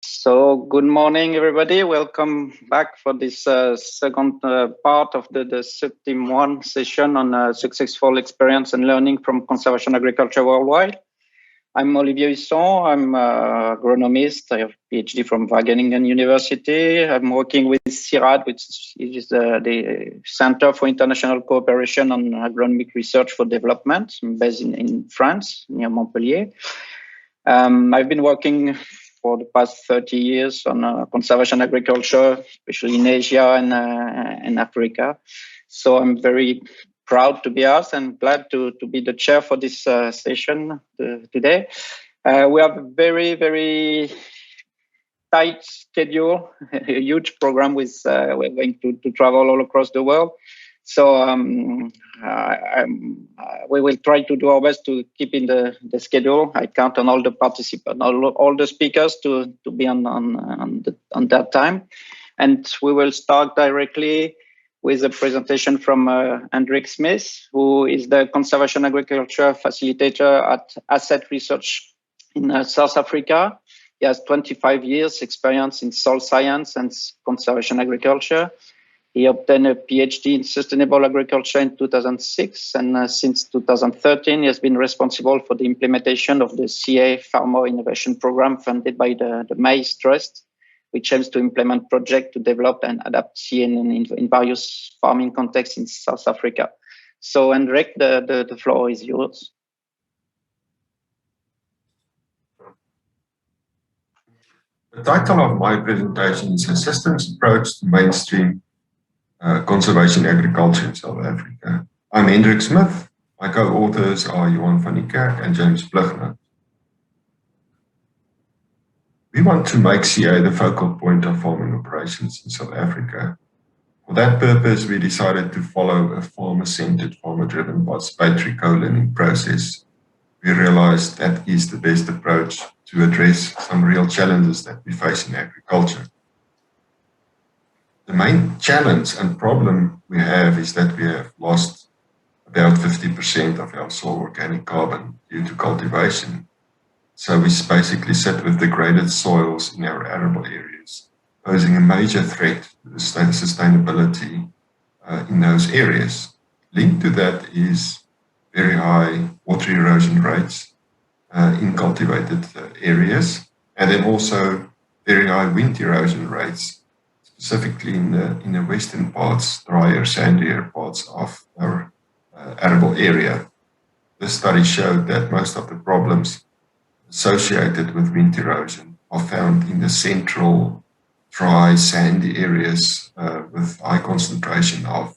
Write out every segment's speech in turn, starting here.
So good morning, everybody. Welcome back for this second part of the Subtheme 1 session on successful experience and learning from conservation agriculture worldwide. I'm Olivier Husson. I'm an agronomist. I have a PhD from Wageningen University. I'm working with CIRAD, which is the Center for International Cooperation on Agronomic Research for Development, based in France, near Montpellier. I've been working for the past 30 years on conservation agriculture, especially in Asia and Africa. So I'm very proud to be asked and glad to be the chair for this session today. We have a very, very tight schedule, a huge program with we're going to travel all across the world. So we will try to do our best to keep in the schedule. I count on all the participants, all the speakers to be on that time. And we will start directly with a presentation from Hendrik Smith, who is the conservation agriculture facilitator at Asset Research in South Africa. He has 25 years experience in soil science and conservation agriculture. He obtained a PhD in sustainable agriculture in 2006, and since 2013, he has been responsible for the implementation of the CA Farmer Innovation Program funded by the Maize Trust, which aims to implement projects to develop and adapt CA in various farming contexts in South Africa. So, Hendrik, the floor is yours. The title of my presentation is A Systems Approach to Mainstream Conservation Agriculture in South Africa. I'm Hendrik Smith. My co-authors are Johan van die Kerk and James Blugner. We want to make CA the focal point of farming operations in South Africa. For that purpose, we decided to follow a farmer-centered, farmer-driven participatory co-learning process. We realized that is the best approach to address some real challenges that we face in agriculture. The main challenge and problem we have is that we have lost about 50% of our soil organic carbon due to cultivation. So we basically sit with degraded soils in our arable areas, posing a major threat to the sustainability in those areas. Linked to that is very high water erosion rates in cultivated areas, and then also very high wind erosion rates, specifically in the western parts, drier, sandier parts of our arable area. This study showed that most of the problems associated with wind erosion are found in the central, dry, sandy areas with high concentration of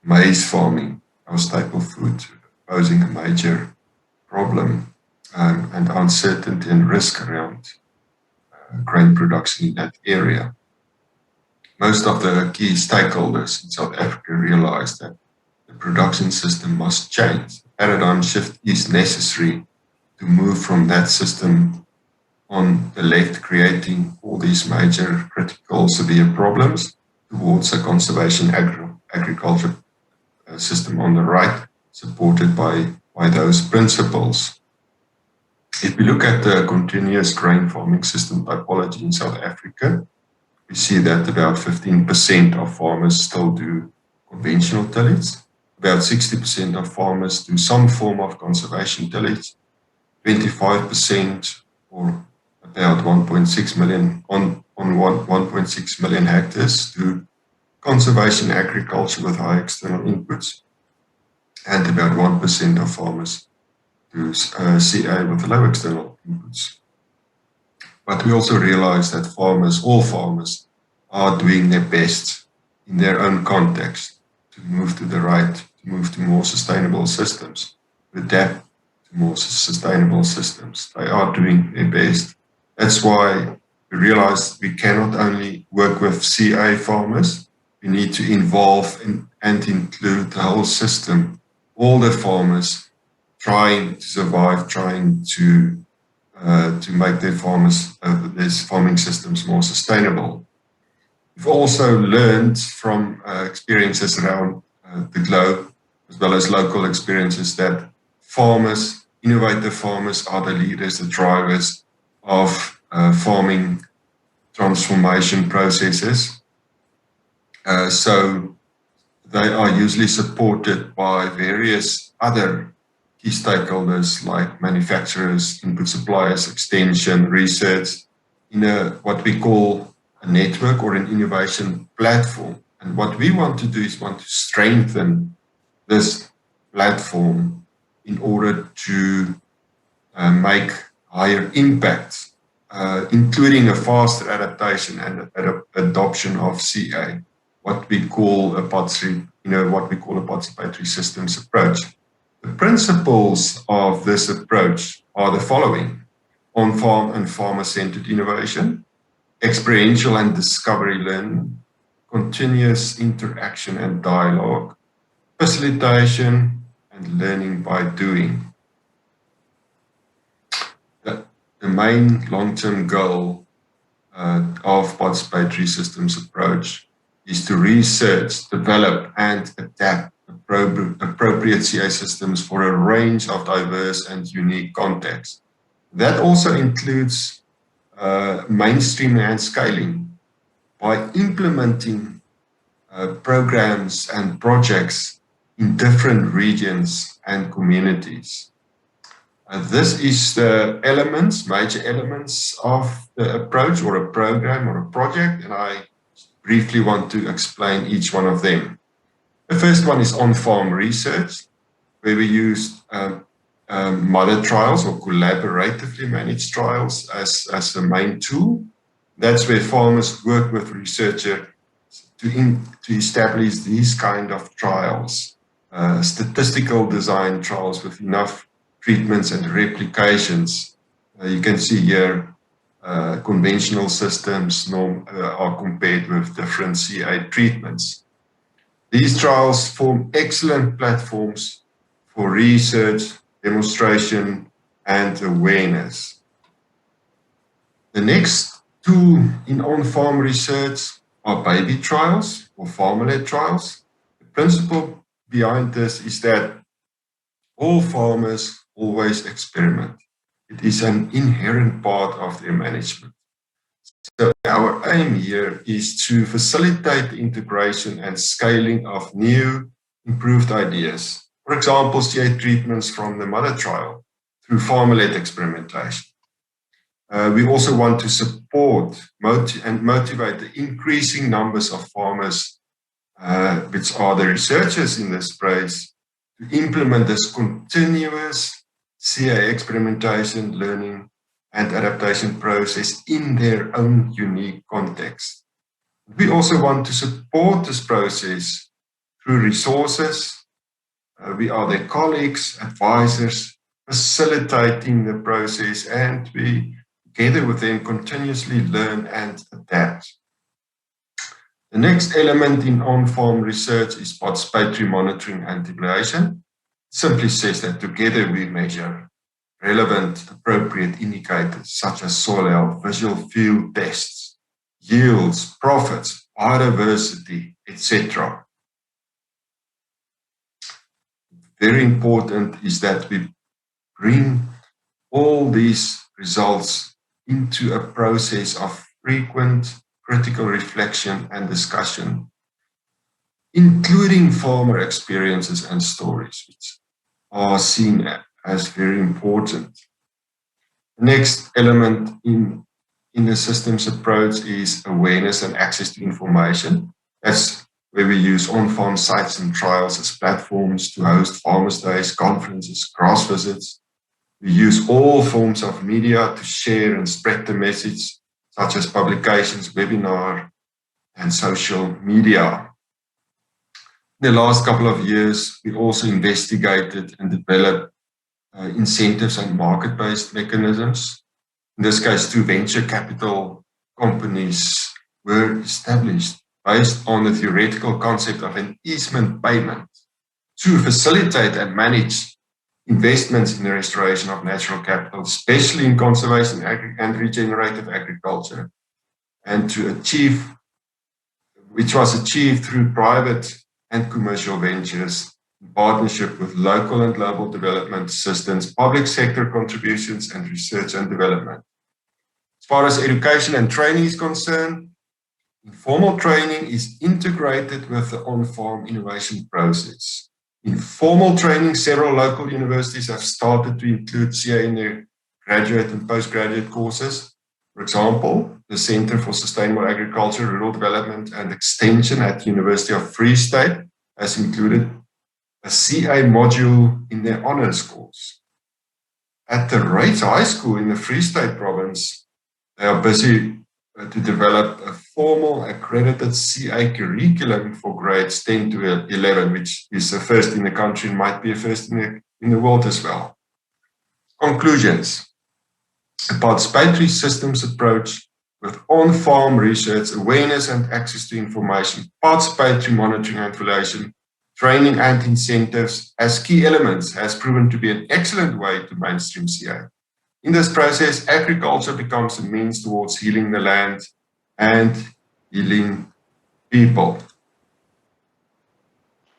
maize farming, our staple food, posing a major problem and uncertainty and risk around grain production in that area. Most of the key stakeholders in South Africa realize that the production system must change. A paradigm shift is necessary to move from that system on the left, creating all these major critical severe problems, towards a conservation agriculture system on the right, supported by those principles. If we look at the continuous grain farming system typology in South Africa, we see that about 15% of farmers still do conventional tillage. About 60% of farmers do some form of conservation tillage. 25%, or about 1.6 million on 1.6 million hectares, do conservation agriculture with high external inputs. And about 1% of farmers do CA with low external inputs. But we also realize that all farmers, are doing their best in their own context to move to the right, to move to more sustainable systems, to adapt to more sustainable systems. They are doing their best. That's why we realize we cannot only work with CA farmers, we need to involve and include the whole system, all the farmers trying to survive, trying to make their farming systems more sustainable. We've also learned from experiences around the globe, as well as local experiences, that innovative farmers are the leaders, the drivers of farming transformation processes. So they are usually supported by various other key stakeholders like manufacturers, input suppliers, extension, research, in what we call a network or an innovation platform. And what we want to do is want to strengthen this platform in order to make higher impacts, including a faster adaptation and adoption of CA, what we call a participatory systems approach. The principles of this approach are the following: on-farm and farmer-centered innovation, experiential and discovery learning, continuous interaction and dialogue, facilitation, and learning by doing. The main long-term goal of participatory systems approach is to research, develop, and adapt appropriate CA systems for a range of diverse and unique contexts. That also includes mainstreaming and scaling by implementing programs and projects in different regions and communities. This is the major elements of the approach or a program or a project, and I briefly want to explain each one of them. The first one is on-farm research, where we use mother trials or collaboratively managed trials as the main tool. That's where farmers work with researchers to establish these kind of trials, statistical design trials with enough treatments and replications. You can see here conventional systems are compared with different CA treatments. These trials form excellent platforms for research, demonstration, and awareness. The next two in on-farm research are baby trials or farmer-led trials. The principle behind this is that all farmers always experiment. It is an inherent part of their management. So our aim here is to facilitate the integration and scaling of new, improved ideas. For example, CA treatments from the mother trial through farmer-led experimentation. We also want to support and motivate the increasing numbers of farmers, which are the researchers in this space, to implement this continuous CA experimentation, learning, and adaptation process in their own unique context. We also want to support this process through resources. We are their colleagues, advisors, facilitating the process, and we, together with them, continuously learn and adapt. The next element in on-farm research is participatory monitoring and evaluation. Simply says that together we measure relevant, appropriate indicators such as soil health, visual field tests, yields, profits, biodiversity, etc. Very important is that we bring all these results into a process of frequent critical reflection and discussion, including farmer experiences and stories, which are seen as very important. The next element in the systems approach is awareness and access to information. That's where we use on-farm sites and trials as platforms to host farmers' days, conferences, grass visits. We use all forms of media to share and spread the message, such as publications, webinar, and social media. In the last couple of years, we also investigated and developed incentives and market-based mechanisms. In this case, 2 venture capital companies were established based on the theoretical concept of an easement payment to facilitate and manage investments in the restoration of natural capital, especially in conservation and regenerative agriculture, and to achieve, which was achieved through private and commercial ventures in partnership with local and global development assistance, public sector contributions, and research and development. As far as education and training is concerned, informal training is integrated with the on-farm innovation process. In formal training, several local universities have started to include CA in their graduate and postgraduate courses. For example, the Center for Sustainable Agriculture, Rural Development and Extension at the University of Free State has included a CA module in their honors course. At the Rates High School in the Free State province, they are busy to develop a formal accredited CA curriculum for grades 10 to 11, which is a first in the country and might be a first in the world as well. Conclusions. A participatory systems approach with on-farm research, awareness and access to information, participatory monitoring and evaluation, training and incentives as key elements has proven to be an excellent way to mainstream CA. In this process, agriculture becomes a means towards healing the land and healing people.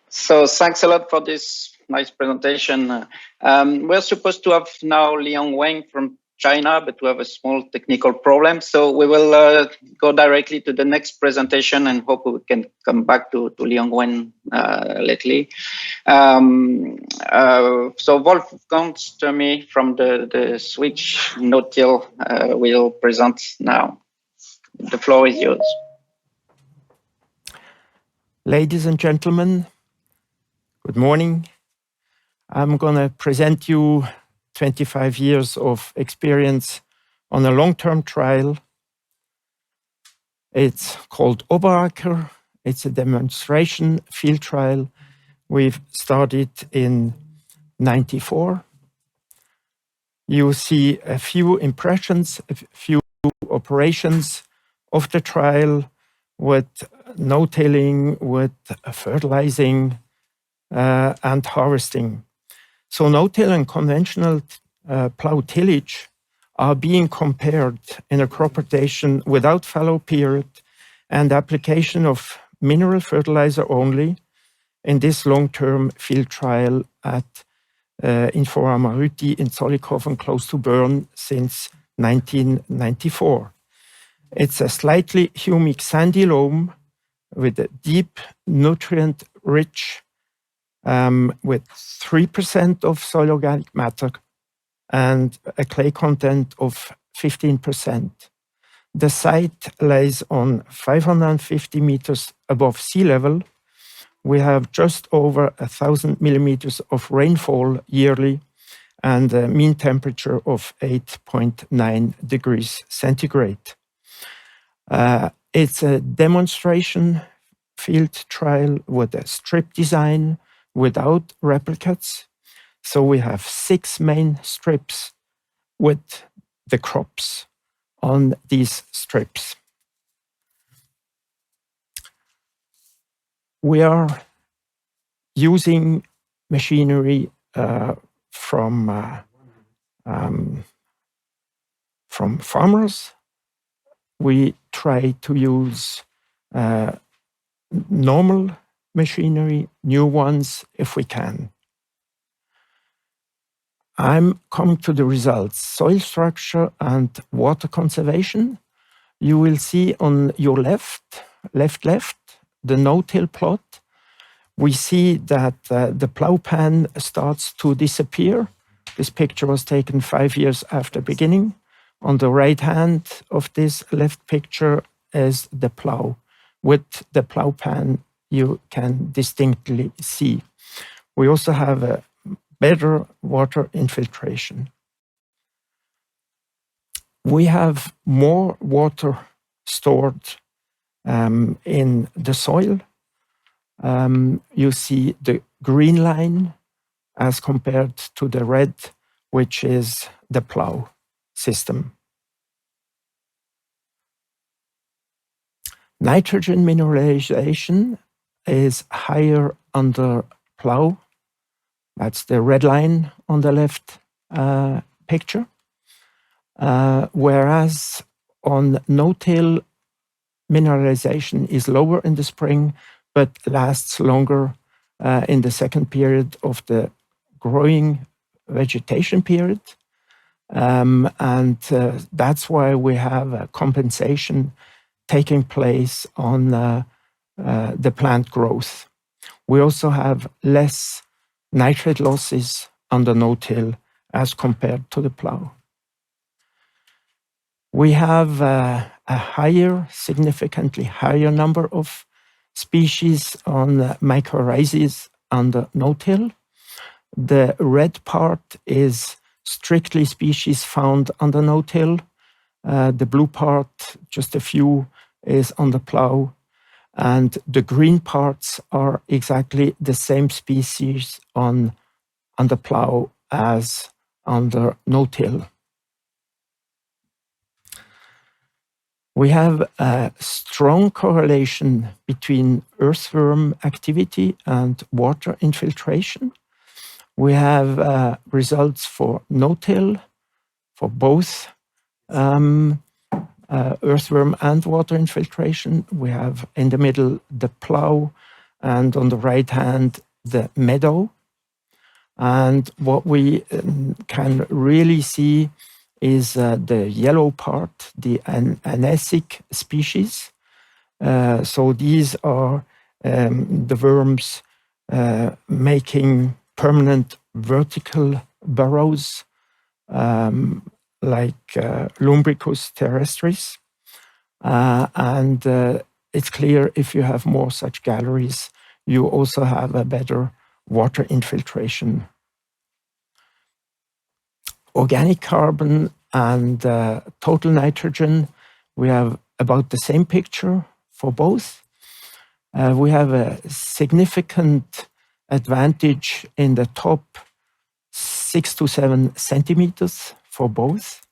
So thanks a lot for this nice presentation. We're supposed to have now Li Hongwen from China, but we have a small technical problem. So we will go directly to the next presentation and hope we can come back to Li Hongwen lately. So Wolfgang G from the Switch no-till will present now. The floor is yours. Ladies and gentlemen, good morning. I'm going to present you 25 years of experience on a long-term trial. It's called Oberacker. It's a demonstration field trial. We've started in '94. You see a few impressions, a few operations of the trial with no-tilling, with fertilizing and harvesting. So no-till and conventional plow tillage are being compared in a crop rotation without fallow period and application of mineral fertilizer only in this long-term field trial at Infora Maruti in Zollikofen, close to Bern, since 1994. It's a slightly humic sandy loam with a deep nutrient-rich with 3% of soil organic matter and a clay content of 15%. The site lies on 550 meters above sea level. We have just over 1,000 millimeters of rainfall yearly and a mean temperature of 8.9 degrees centigrade. It's a demonstration field trial with a strip design without replicates. So we have 6 main strips with the crops on these strips. We are using machinery from farmers. We try to use normal machinery, new ones if we can. I'm coming to the results. Soil structure and water conservation. You will see on your left, the no-till plot. We see that the plow pan starts to disappear. This picture was taken 5 years after beginning. On the right hand of this left picture is the plow. With the plow pan, you can distinctly see. We also have a better water infiltration. We have more water stored in the soil. You see the green line as compared to the red, which is the plow system. Nitrogen mineralization is higher under plow. That's the red line on the left picture. Whereas on no-till, mineralization is lower in the spring, but lasts longer in the second period of the growing vegetation period. and that's why we have a compensation taking place on the plant growth. We also have less nitrate losses on the no-till as compared to the plow. We have a significantly higher number of species on mycorrhizas on the no-till. The red part is strictly species found on the no-till. The blue part, just a few, is on the plow. And the green parts are exactly the same species on the plow as on the no-till. We have a strong correlation between earthworm activity and water infiltration. We have results for no-till, for both earthworm and water infiltration. We have in the middle the plow, and on the right hand the meadow. And what we can really see is the yellow part, the anasic species. So these are the worms making permanent vertical burrows, like Lumbricus terrestris. And it's clear if you have more such galleries, you also have a better water infiltration. Organic carbon and total nitrogen, we have about the same picture for both. We have a significant advantage in the top 6 to 7 centimeters for both.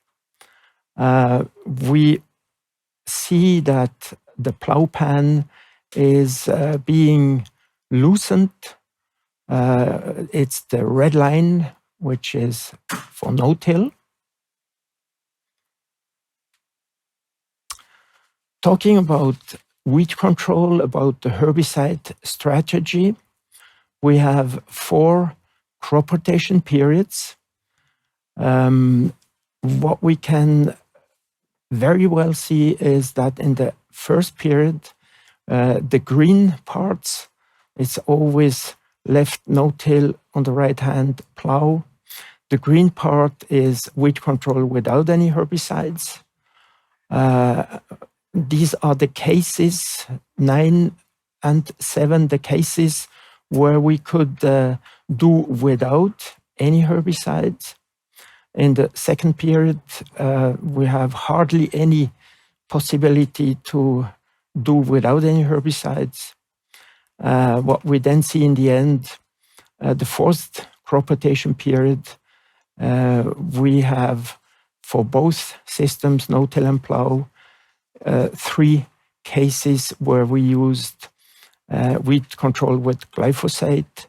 We see that the plow pan is being loosened. It's the red line, which is for no-till. Talking about weed control, about the herbicide strategy, we have 4 crop rotation periods. What we can very well see is that in the first period, the green parts, it's always left no-till on the right hand plow. The green part is weed control without any herbicides. These are the cases, 9 and 7, the cases where we could do without any herbicides. In the second period, we have hardly any possibility to do without any herbicides. What we then see in the end, the fourth crop rotation period, we have for both systems, no-till and plow, 3 cases where we used weed control with glyphosate.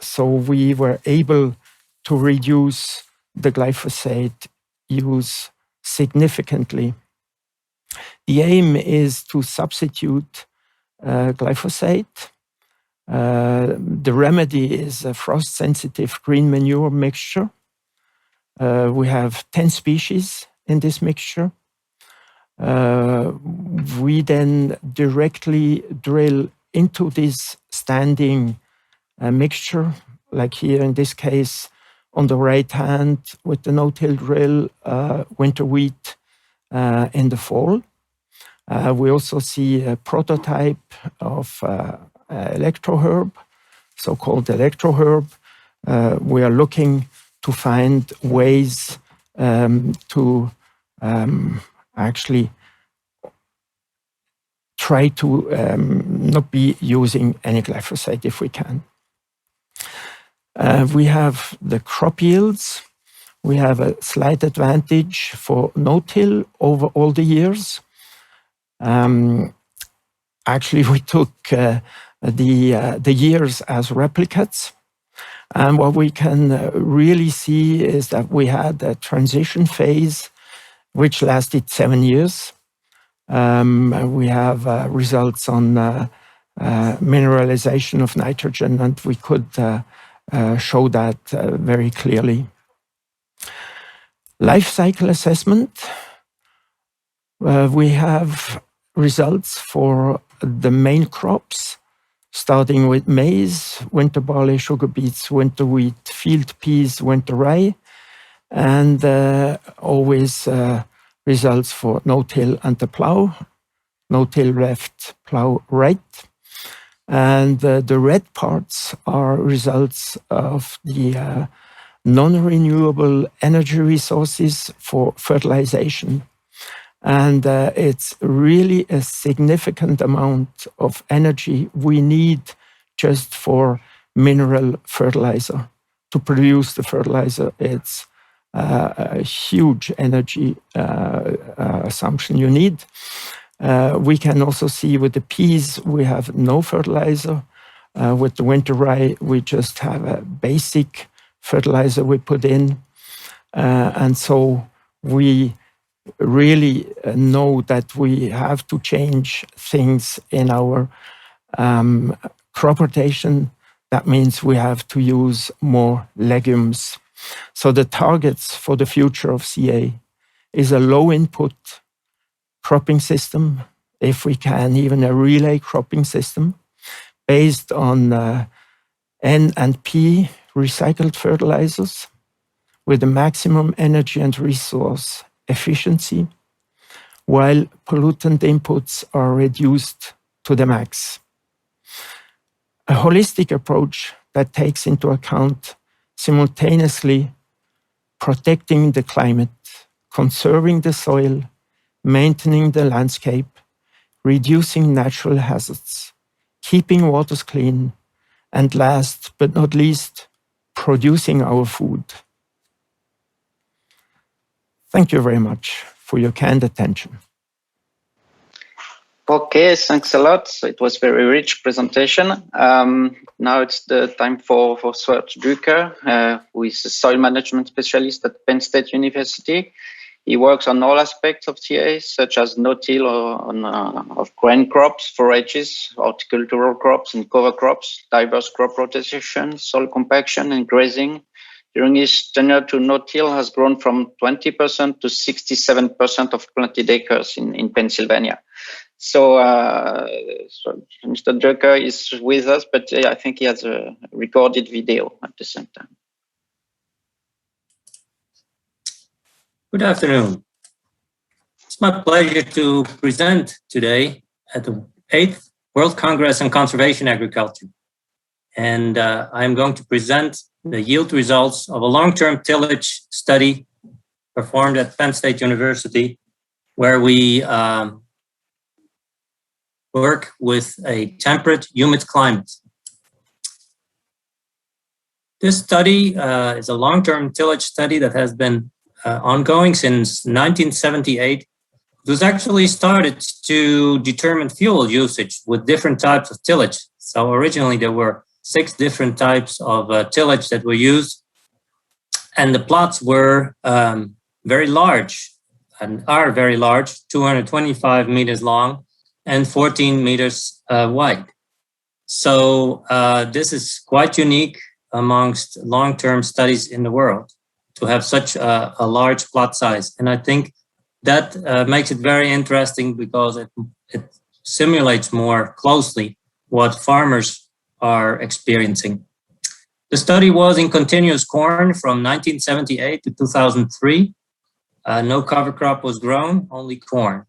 So we were able to reduce the glyphosate use significantly. The aim is to substitute glyphosate. The remedy is a frost-sensitive green manure mixture. We have 10 species in this mixture. We then directly drill into this standing mixture, like here in this case, on the right hand with the no-till drill, winter wheat in the fall. We also see a prototype of electroherb, so-called electroherb. We are looking to find ways to actually try to not be using any glyphosate if we can. We have the crop yields. We have a slight advantage for no-till over all the years. Actually, we took the years as replicates. And what we can really see is that we had a transition phase which lasted 7 years. We have results on mineralization of nitrogen, and we could show that very clearly. Life cycle assessment. We have results for the main crops, starting with maize, winter barley, sugar beets, winter wheat, field peas, winter rye, and always results for no-till and the plow, no-till left, plow right. And the red parts are results of the non-renewable energy resources for fertilization. And it's really a significant amount of energy we need just for mineral fertilizer. To produce the fertilizer, it's a huge energy assumption you need. We can also see with the peas, we have no fertilizer. With the winter rye, we just have a basic fertilizer we put in. And so we really know that we have to change things in our crop rotation. That means we have to use more legumes. So the targets for the future of CA is a low input cropping system, if we can, even a relay cropping system based on N and P recycled fertilizers with the maximum energy and resource efficiency, while pollutant inputs are reduced to the max. A holistic approach that takes into account simultaneously protecting the climate, conserving the soil, maintaining the landscape, reducing natural hazards, keeping waters clean, and last but not least, producing our food. Thank you very much for your kind attention. Okay, thanks a lot. So it was a very rich presentation. Now it's the time for Sjoerd Duiker, who is a soil management specialist at Penn State University. He works on all aspects of CA, such as no-till of grain crops, forages, horticultural crops and cover crops, diverse crop rotation, soil compaction and grazing. During his tenure to no-till has grown from 20% to 67% of planted acres in Pennsylvania. So Mr. Duiker is with us, but I think he has a recorded video at the same time. Good afternoon. It's my pleasure to present today at the 8th World Congress on Conservation Agriculture. And I'm going to present the yield results of a long-term tillage study performed at Penn State University, where we work with a temperate, humid climate. This study is a long-term tillage study that has been ongoing since 1978. It was actually started to determine fuel usage with different types of tillage. So originally there were 6 different types of tillage that were used, and the plots were very large and are very large, 225 meters long and 14 meters wide. So this is quite unique amongst long-term studies in the world to have such a large plot size. And I think that makes it very interesting because it simulates more closely what farmers are experiencing. The study was in continuous corn from 1978 to 2003. No cover crop was grown, only corn.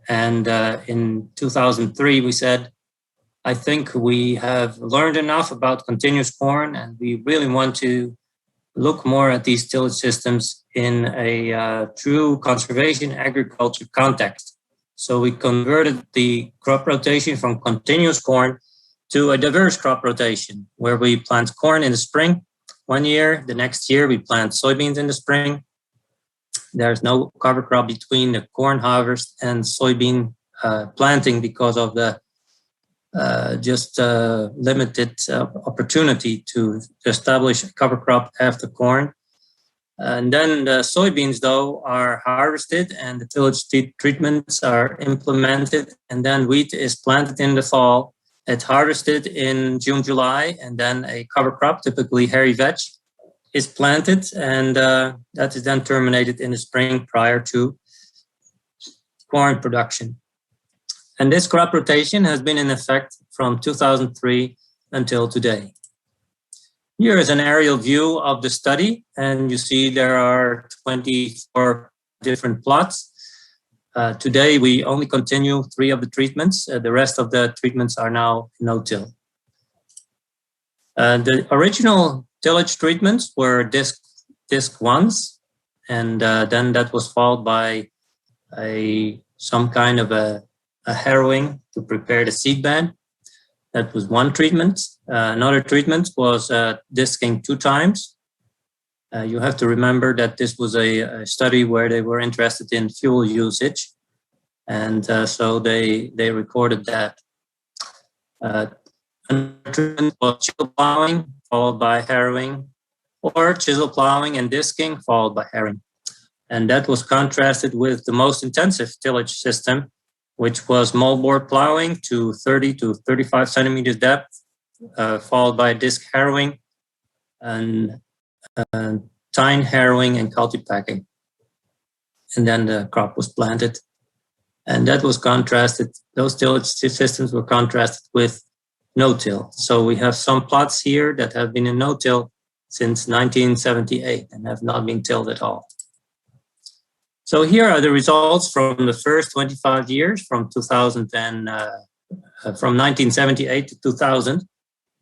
And in 2003, we said, I think we have learned enough about continuous corn, and we really want to look more at these tillage systems in a true conservation agriculture context. So we converted the crop rotation from continuous corn to a diverse crop rotation, where we plant corn in the spring 1 year, the next year we plant soybeans in the spring. There's no cover crop between the corn harvest and soybean planting because of the limited opportunity to establish a cover crop after corn. And then the soybeans, though, are harvested and the tillage treatments are implemented. And then wheat is planted in the fall. It's harvested in June, July, and then a cover crop, typically hairy vetch, is planted, and that is then terminated in the spring prior to corn production. And this crop rotation has been in effect from 2003 until today. Here is an aerial view of the study, and you see there are 24 different plots. Today we only continue 3 of the treatments. The rest of the treatments are now no-till. The original tillage treatments were disc ones, and then that was followed by some kind of a harrowing to prepare the seed bed. That was one treatment. Another treatment was disking 2 times. You have to remember that this was a study where they were interested in fuel usage, and so they recorded that. Another treatment was chisel plowing, followed by harrowing, or chisel plowing and disking, followed by harrowing. And that was contrasted with the most intensive tillage system, which was moldboard plowing to 30 to 35 centimeters depth, followed by disc harrowing and tine harrowing and culti-packing. And then the crop was planted. And that was contrasted, those tillage systems were contrasted with no-till. So we have some plots here that have been in no-till since 1978 and have not been tilled at all. So here are the results from the first 25 years, from 1978 to 2000.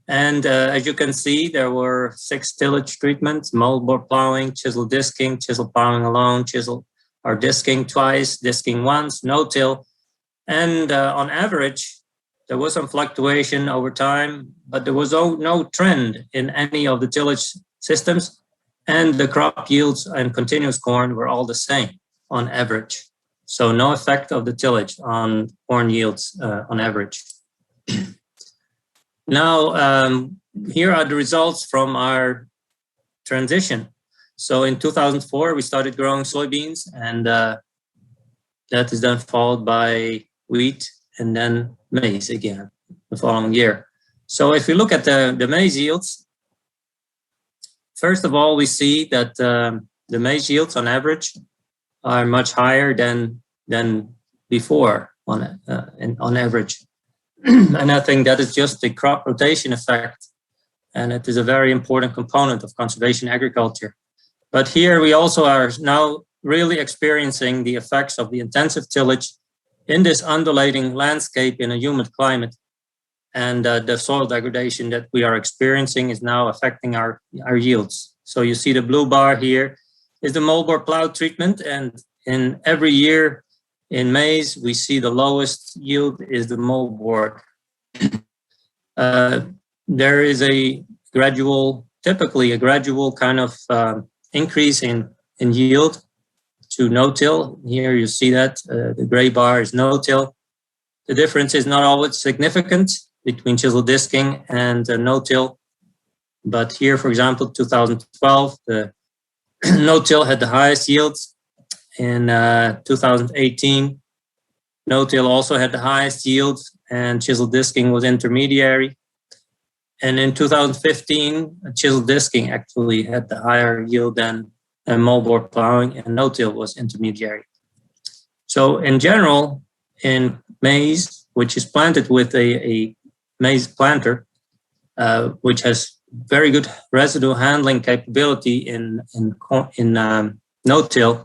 And as you can see, there were 6 tillage treatments: moldboard plowing, chisel disking, chisel plowing alone, chisel or disking twice, disking once, no-till. And on average, there was some fluctuation over time, but there was no trend in any of the tillage systems, and the crop yields and continuous corn were all the same on average. So no effect of the tillage on corn yields on average. Now, here are the results from our transition. So in 2004, we started growing soybeans, and that is then followed by wheat and then maize again the following year. So if we look at the maize yields, first of all, we see that the maize yields on average are much higher than before on average. And I think that is just the crop rotation effect, and it is a very important component of conservation agriculture. But here we also are now really experiencing the effects of the intensive tillage in this undulating landscape in a humid climate. And the soil degradation that we are experiencing is now affecting our yields. So you see the blue bar here is the moldboard plow treatment, and in every year in maize, we see the lowest yield is the moldboard. There is typically a gradual kind of increase in yield to no-till. Here you see that the gray bar is no-till. The difference is not always significant between chisel disking and no-till. But here, for example, 2012, the no-till had the highest yields. In 2018, no-till also had the highest yields, and chisel disking was intermediary. And in 2015, chisel disking actually had the higher yield than moldboard plowing, and no-till was intermediary. So in general, in maize, which is planted with a maize planter, which has very good residue handling capability in no-till,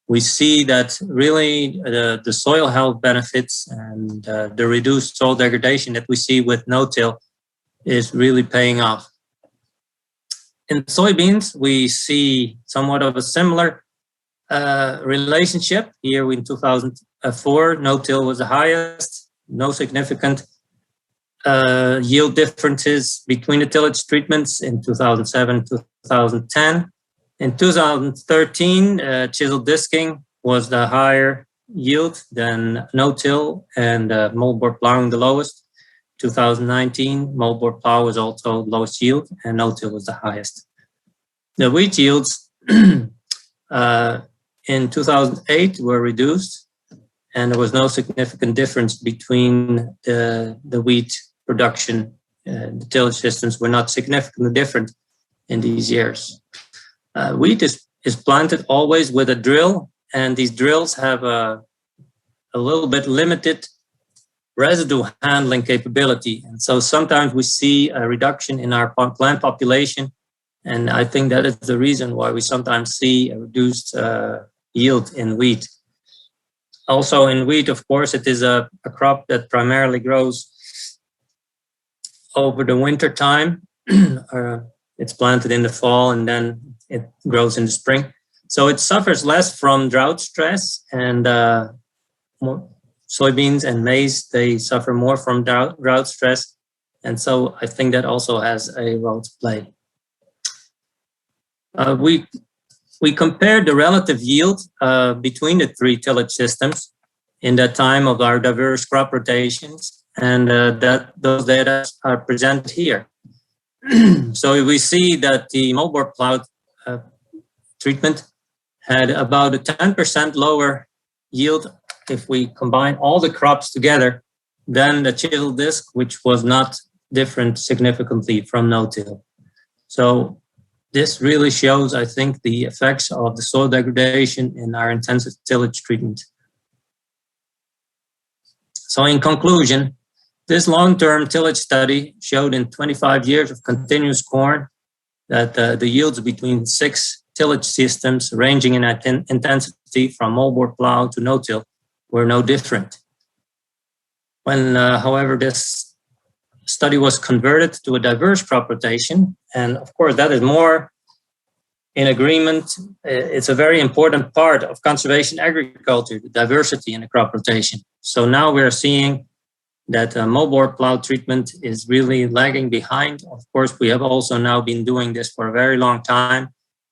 we see that really the soil health benefits and the reduced soil degradation that we see with no-till is really paying off. In soybeans, we see somewhat of a similar relationship. Here in 2004, no-till was the highest, no significant yield differences between the tillage treatments in 2007, 2010. In 2013, chisel disking was the higher yield than no-till, and moldboard plowing the lowest. 2019, moldboard plow was also the lowest yield, and no-till was the highest. The wheat yields in 2008 were reduced, and there was no significant difference between the wheat production. The tillage systems were not significantly different. in these years. Wheat is planted always with a drill, and these drills have a little bit limited residue handling capability. And so sometimes we see a reduction in our plant population. And I think that is the reason why we sometimes see a reduced yield in wheat. Also in wheat, of course, it is a crop that primarily grows over the winter time. It's planted in the fall and then it grows in the spring. So it suffers less from drought stress, and soybeans and maize, they suffer more from drought stress. And so I think that also has a role to play. We compared the relative yield between the three tillage systems in the time of our diverse crop rotations, and those data are presented here. So we see that the moldboard plow treatment had about a 10% lower yield if we combine all the crops together than the chisel disc, which was not different significantly from no-till. So this really shows, I think, the effects of the soil degradation in our intensive tillage treatment. So in conclusion, this long-term tillage study showed in 25 years of continuous corn that the yields between 6 tillage systems ranging in intensity from moldboard plow to no-till were no different. When, however, this study was converted to a diverse crop rotation, and of course that is more in agreement. It's a very important part of conservation agriculture, the diversity in the crop rotation. So now we're seeing that moldboard plow treatment is really lagging behind. Of course, we have also now been doing this for a very long time,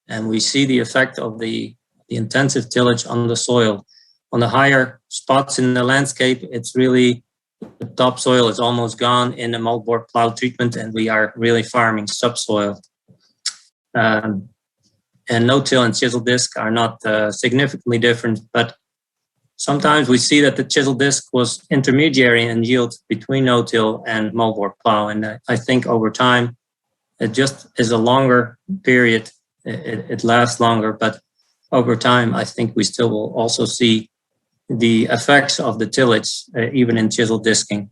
and we see the effect of the intensive tillage on the soil. On the higher spots in the landscape, it's really, the topsoil is almost gone in the moldboard plow treatment, and we are really farming subsoil. And no-till and chisel disc are not significantly different, but sometimes we see that the chisel disc was intermediary in yield between no-till and moldboard plow. And I think over time, it just is a longer period. It lasts longer, but over time, I think we still will also see the effects of the tillage, even in chisel disking.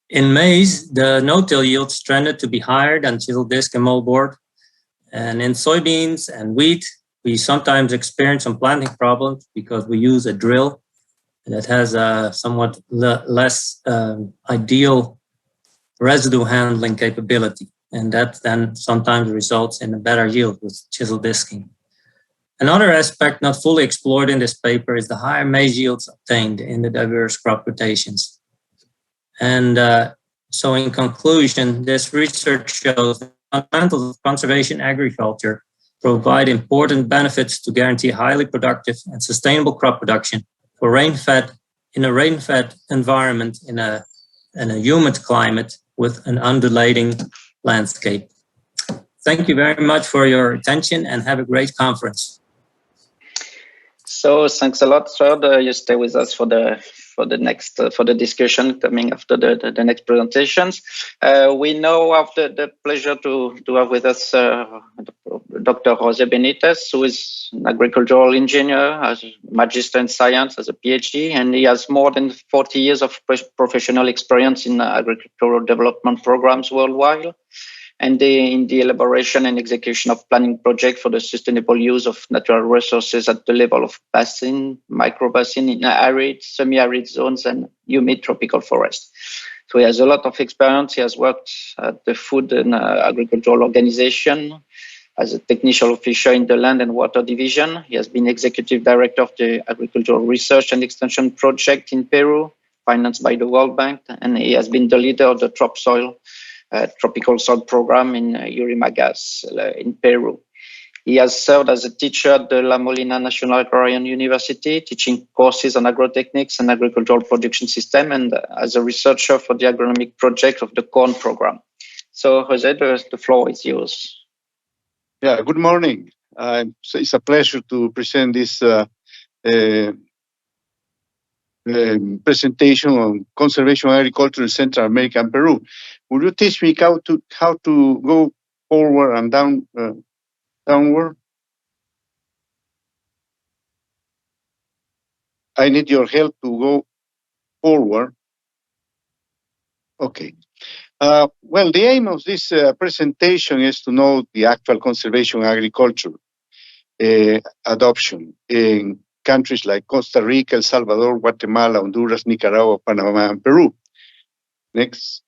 In maize, the no-till yields trended to be higher than chisel disc and moldboard. And in soybeans and wheat, we sometimes experience some planting problems because we use a drill that has a somewhat less ideal residue handling capability. And that then sometimes results in a better yield with chisel disking. Another aspect not fully explored in this paper is the higher maize yields obtained in the diverse crop rotations. And so in conclusion, this research shows that fundamentals of conservation agriculture provide important benefits to guarantee highly productive and sustainable crop production for in a rain-fed environment in a humid climate with an undulating landscape. Thank you very much for your attention and have a great conference. So thanks a lot, Sjoerd. You stay with us for the discussion coming after the next presentations. We now have the pleasure to have with us Dr. Jose Benites, who is an agricultural engineer, has a magister in science, has a PhD, and he has more than 40 years of professional experience in agricultural development programs worldwide, and in the elaboration and execution of planning projects for the sustainable use of natural resources at the level of basin, micro-basin in arid, semi-arid zones, and humid tropical forests. So he has a lot of experience. He has worked at the Food and Agricultural Organization as a technical officer in the Land and Water Division. He has been executive director of the Agricultural Research and Extension Project in Peru, financed by the World Bank, and he has been the leader of the Tropical Soil Program in Yurimaguas in Peru. He has served as a teacher at the La Molina National Agrarian University, teaching courses on agrotechnics and agricultural production system, and as a researcher for the agronomic project of the corn program. So, Jose, the floor is yours. Yeah, good morning. So it's a pleasure to present this presentation on conservation agriculture in Central America and Peru. Will you teach me how to go forward and downward. I need your help to go forward. Okay. Well, the aim of this presentation is to know the actual conservation agriculture adoption in countries like Costa Rica, El Salvador, Guatemala, Honduras, Nicaragua, Panama, and Peru. Next.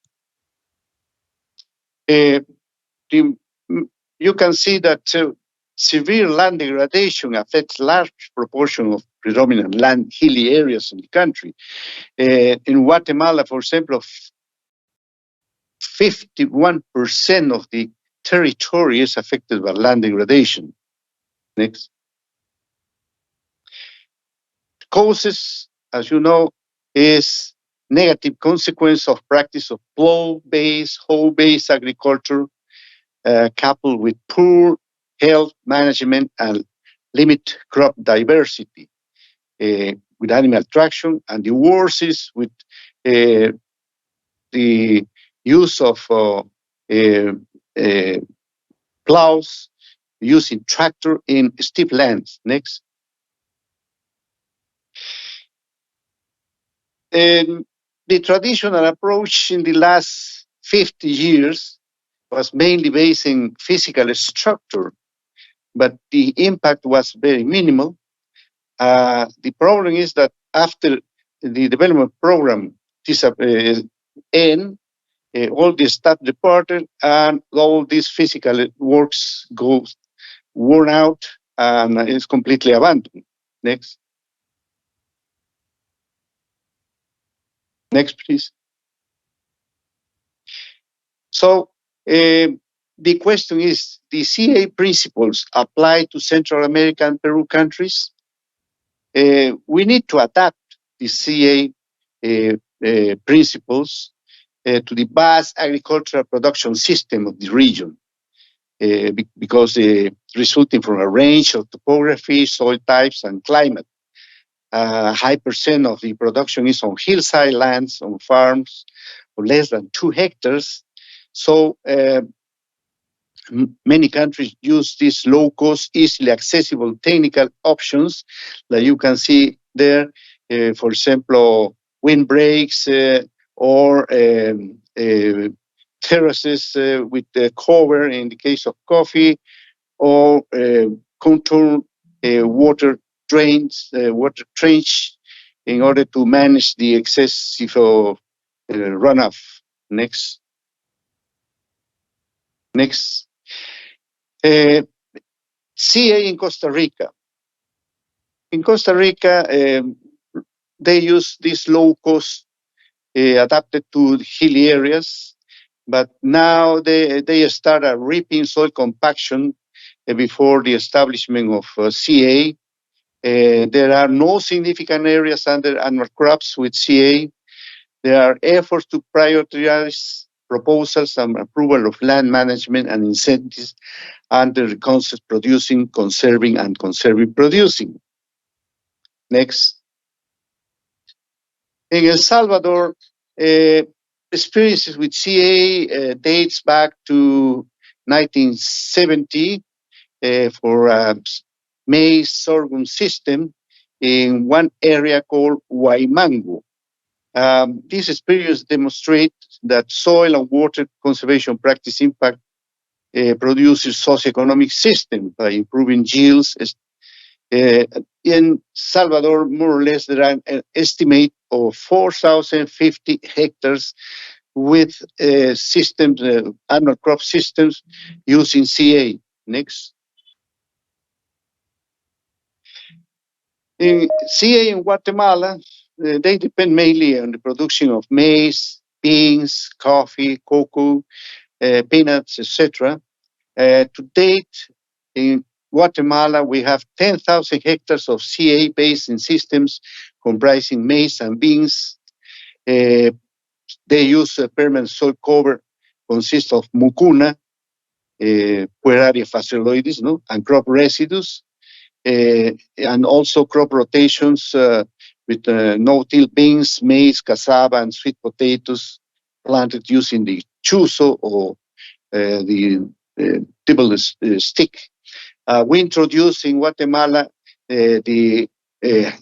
You can see that severe land degradation affects large proportion of predominant land hilly areas in the country. In Guatemala, for example, 51% of the territory is affected by land degradation. Next. Causes, as you know, is negative consequence of practice of plow-based, hoe-based agriculture, coupled with poor health management and limit crop diversity, with animal traction, and the worst is with the use of plows, using tractor in steep lands. Next. The traditional approach in the last 50 years was mainly based in physical structure, but the impact was very minimal. The problem is that after the development program end, all the staff departed and all these physical works goes worn out and is completely abandoned. Next. Next, please. So the question is, the CA principles apply to Central America and Peru countries? We need to adapt the CA principles to the vast agricultural production system of the region, because resulting from a range of topography, soil types, and climate. A high percent of the production is on hillside lands, on farms of less than 2 hectares. So many countries use these low-cost, easily accessible technical options that you can see there. For example, windbreaks or terraces with cover in the case of coffee, or contour water drains, water trench, in order to manage the excessive runoff. Next. Next. CA in Costa Rica. In Costa Rica, they use this low cost adapted to hilly areas, but now they start a reaping soil compaction before the establishment of CA. There are no significant areas under annual crops with CA. There are efforts to prioritize proposals and approval of land management and incentives under the concept producing, conserving, and conserving producing. Next. In El Salvador, experiences with CA dates back to 1970 for a maize sorghum system in one area called Huaymango. This experience demonstrates that soil and water conservation practice impact produces socioeconomic system by improving yields. In Salvador, more or less, there are an estimate of 4,050 hectares with systems, annual crop systems using CA. Next. In CA in Guatemala, they depend mainly on the production of maize, beans, coffee, cocoa, peanuts, etc. To date, in Guatemala, we have 10,000 hectares of CA-based in systems comprising maize and beans. They use permanent soil cover, consists of mucuna, Pueraria fascioloides, no? And crop residues, and also crop rotations with no-till beans, maize, cassava, and sweet potatoes planted using the chuzo or the table stick. We introduced in Guatemala the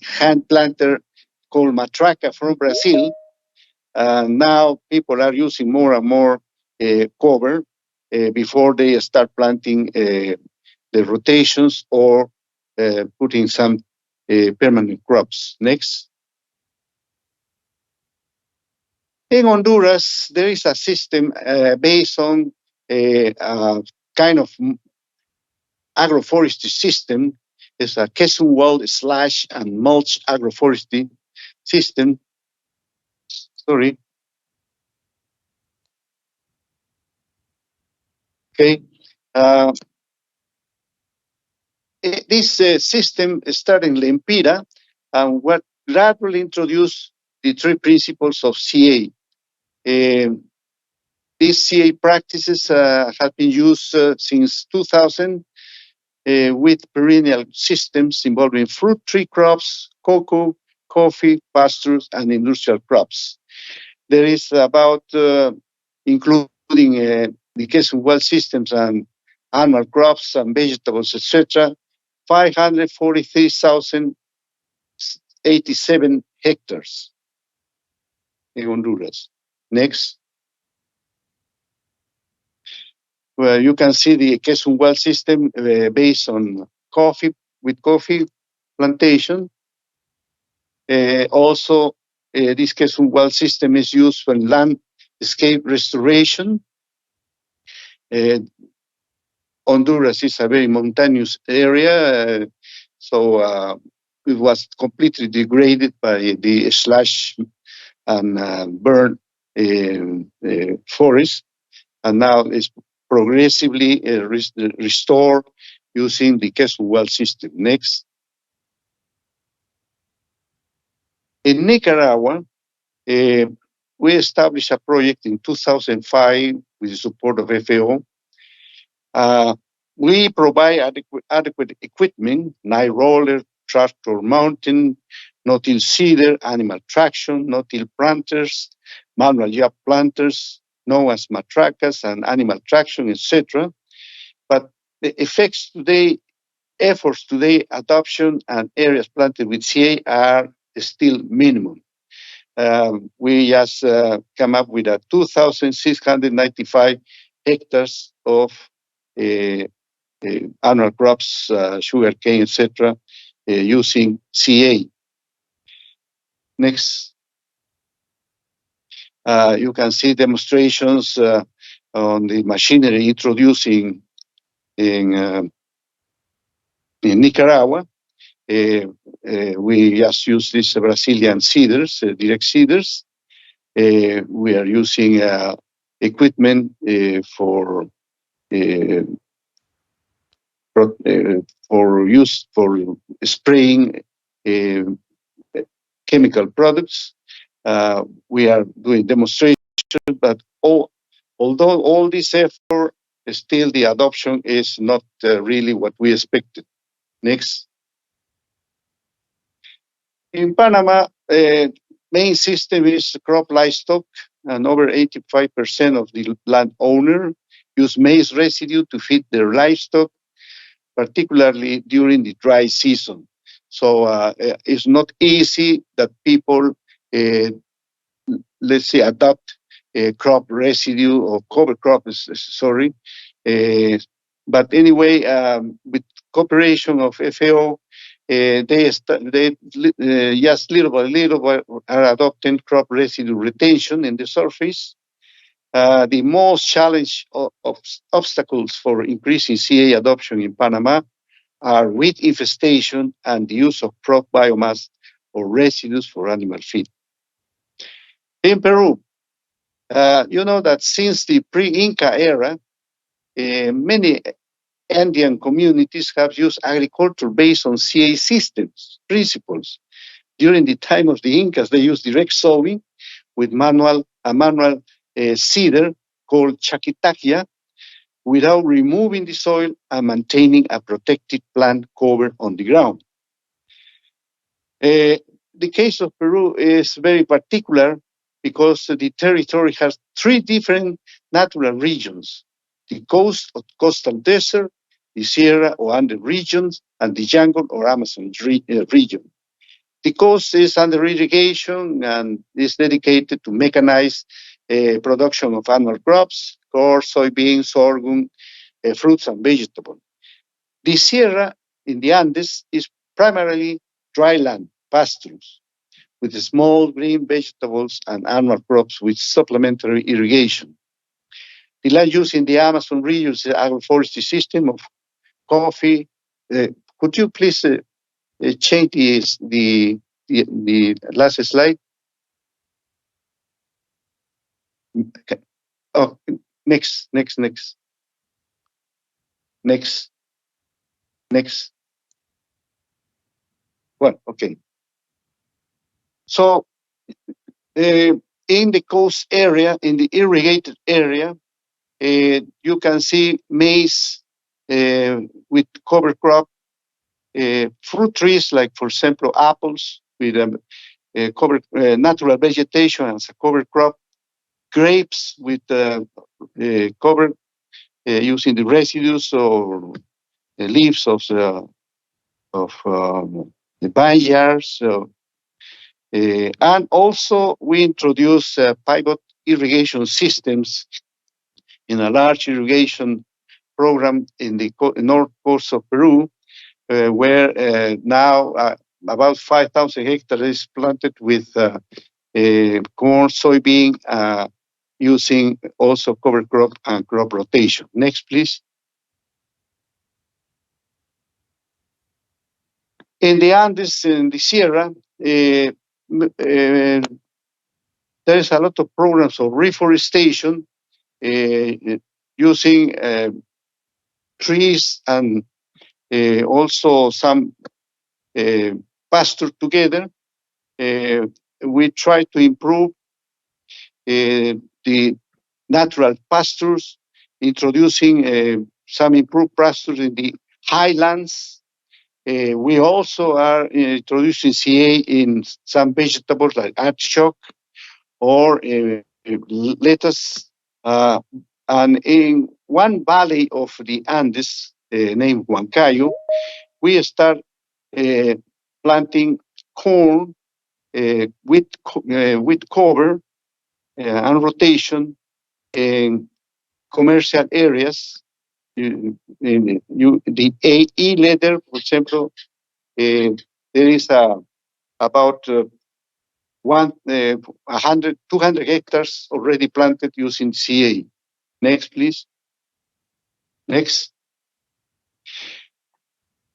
hand planter called matraca from Brazil. Now people are using more and more cover before they start planting the rotations or putting some permanent crops. Next. In Honduras, there is a system based on a kind of agroforestry system. It's a Kesson wall slash and mulch agroforestry system. Sorry. Okay. This system started in Lempira and what gradually introduced the three principles of CA. These CA practices have been used since 2000 with perennial systems involving fruit tree crops, cocoa, coffee, pastures, and industrial crops. There is about, including the Kesson well systems and animal crops and vegetables, etc., 543,087 hectares in Honduras. Next. Well, you can see the Kesson well system based on coffee plantation. Also, this Kesson well system is used for landscape restoration. Honduras is a very mountainous area, so it was completely degraded by the slash and burn forest, and now it's progressively restored using the Kesson well system. Next. In Nicaragua, we established a project in 2005 with the support of FAO. We provide adequate equipment, night roller, tractor mounting, no-till seeder, animal traction, no-till planters, manual job planters, known as matracas, and animal traction, etc. But the efforts today, adoption and areas planted with CA are still minimum. We just come up with 2,695 hectares of annual crops, sugarcane, etc., using CA. Next. You can see demonstrations on the machinery introducing in Nicaragua. We just use these Brazilian seeders, direct seeders. We are using equipment for use for spraying chemical products. We are doing demonstrations, but although all this effort, still the adoption is not really what we expected. Next. In Panama, main system is crop livestock, and over 85% of the landowner use maize residue to feed their livestock, particularly during the dry season. So it's not easy that people, let's say, adopt crop residue or cover crop, sorry. But anyway, with cooperation of FAO, they just little by little are adopting crop residue retention in the surface. The most challenge of obstacles for increasing CA adoption in Panama are weed infestation and the use of crop biomass or residues for animal feed. In Peru, you know that since the pre-Inca era, many Andean communities have used agriculture based on CA systems, principles. During the time of the Incas, they used direct sowing with a manual seeder called chaquitaquia without removing the soil and maintaining a protected plant cover on the ground. The case of Peru is very particular because the territory has three different natural regions. the coast or coastal desert, the Sierra or Andes regions, and the jungle or Amazon region. The coast is under irrigation and is dedicated to mechanized production of annual crops, corn, soybeans, sorghum, fruits, and vegetables. The Sierra in the Andes is primarily dry land, pastures, with small green vegetables and annual crops with supplementary irrigation. The land use in the Amazon region is an agroforestry system of coffee. Could you please change the last slide? Okay. Oh, next. Well, okay. So in the coast area, in the irrigated area, you can see maize with cover crop, fruit trees like, for example, apples with natural vegetation as a cover crop, grapes with cover using the residues or the leaves of the vineyards. And also we introduce pivot irrigation systems in a large irrigation program in the north coast of Peru, where now about 5,000 hectares is planted with corn, soybean, using also cover crop and crop rotation. Next, please. In the Andes, in the Sierra, there is a lot of programs of reforestation using trees and also some pasture together. We try to improve the natural pastures, introducing some improved pastures in the highlands. We also are introducing CA in some vegetables like artichoke or lettuce. And in one valley of the Andes, named Huancayo, we start planting corn with cover and rotation in commercial areas. The AE letter, for example, there is about 200 hectares already planted using CA. Next, please. Next.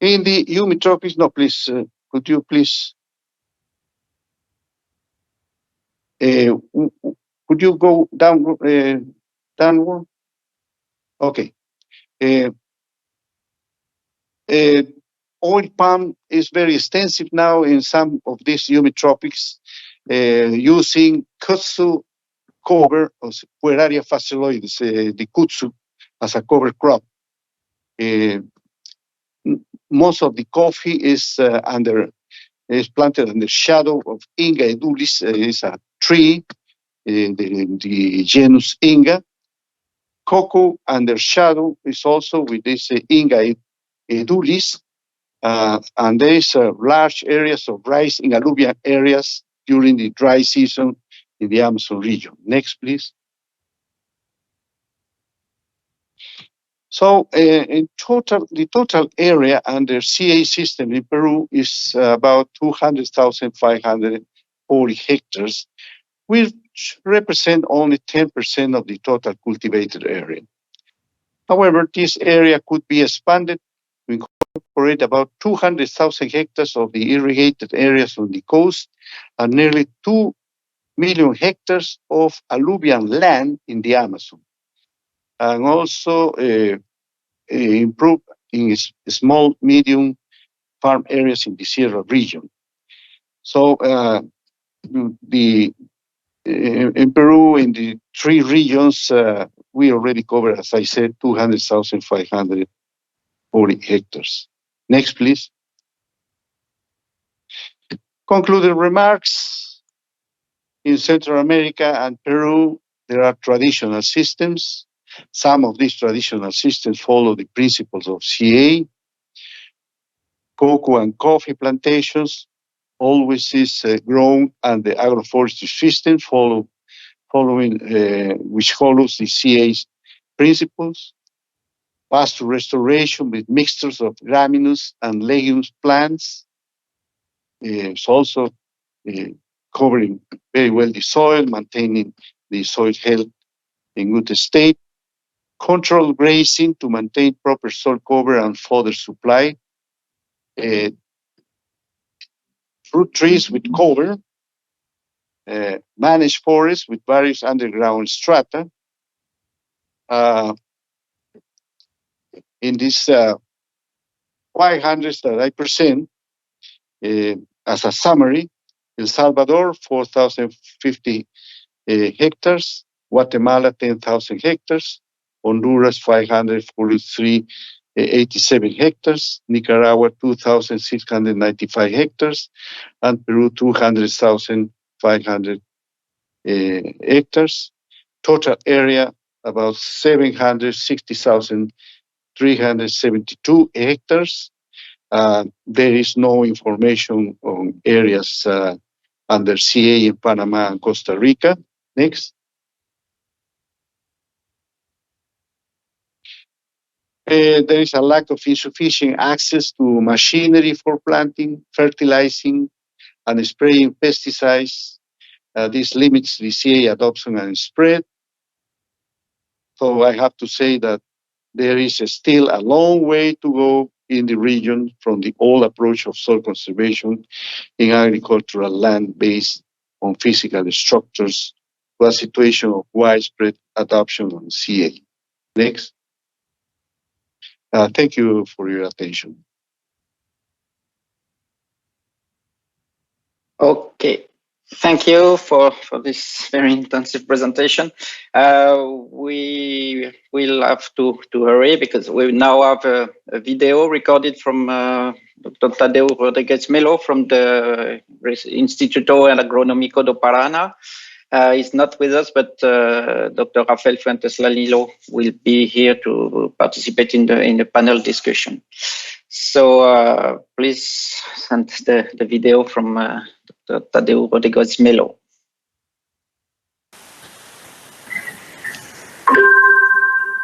In the humid tropics, no, please, could you please, could you go downward? Okay. Oil palm is very extensive now in some of these humid tropics, using kudzu cover, or Pueraria faciloides, the kudzu, as a cover crop. Most of the coffee is planted under shadow of Inga edulis, is a tree, the genus Inga. Cocoa under shadow is also with this Inga edulis, and there is large areas of rice in alluvial areas during the dry season in the Amazon region. Next, please. So in total, the total area under CA system in Peru is about 200,540 hectares, which represent only 10% of the total cultivated area. However, this area could be expanded to incorporate about 200,000 hectares of the irrigated areas on the coast and nearly 2 million hectares of alluvial land in the Amazon, and also improve in small, medium farm areas in the Sierra region. So in Peru, in the 3 regions, we already covered, as I said, 200,540 hectares. Next, please. Concluding remarks. In Central America and Peru, there are traditional systems, Some of these traditional systems follow the principles of CA. Cocoa and coffee plantations always is grown under the agroforestry system which follows the CA's principles. Pasture restoration with mixtures of gramineous and legumes plants. It's also covering very well the soil, maintaining the soil health in good state. Controlled grazing to maintain proper soil cover and fodder supply. Fruit trees with cover. Managed forests with various underground strata. In this 500 that I present, as a summary, El Salvador, 4,050 hectares, Guatemala, 10,000 hectares, Honduras, 543,87 hectares, Nicaragua, 2,695 hectares, and Peru, 200,500 hectares. Total area, about 760,372 hectares. There is no information on areas under CA in Panama and Costa Rica. Next. There is a lack of insufficient access to machinery for planting, fertilizing, and spraying pesticides. This limits the CA adoption and spread. So I have to say that there is still a long way to go in the region from the old approach of soil conservation in agricultural land based on physical structures to a situation of widespread adoption on CA. Next. Thank you for your attention. Okay. Thank you for this very intensive presentation. We will have to hurry because we now have a video recorded from Dr. Thadeu Rodrigues Melo from the Instituto Agronómico do Paraná. He's not with us, but Dr. Rafael Fuentes Lalilo will be here to participate in the panel discussion. So please send the video from Dr. Thadeu Rodrigues Melo.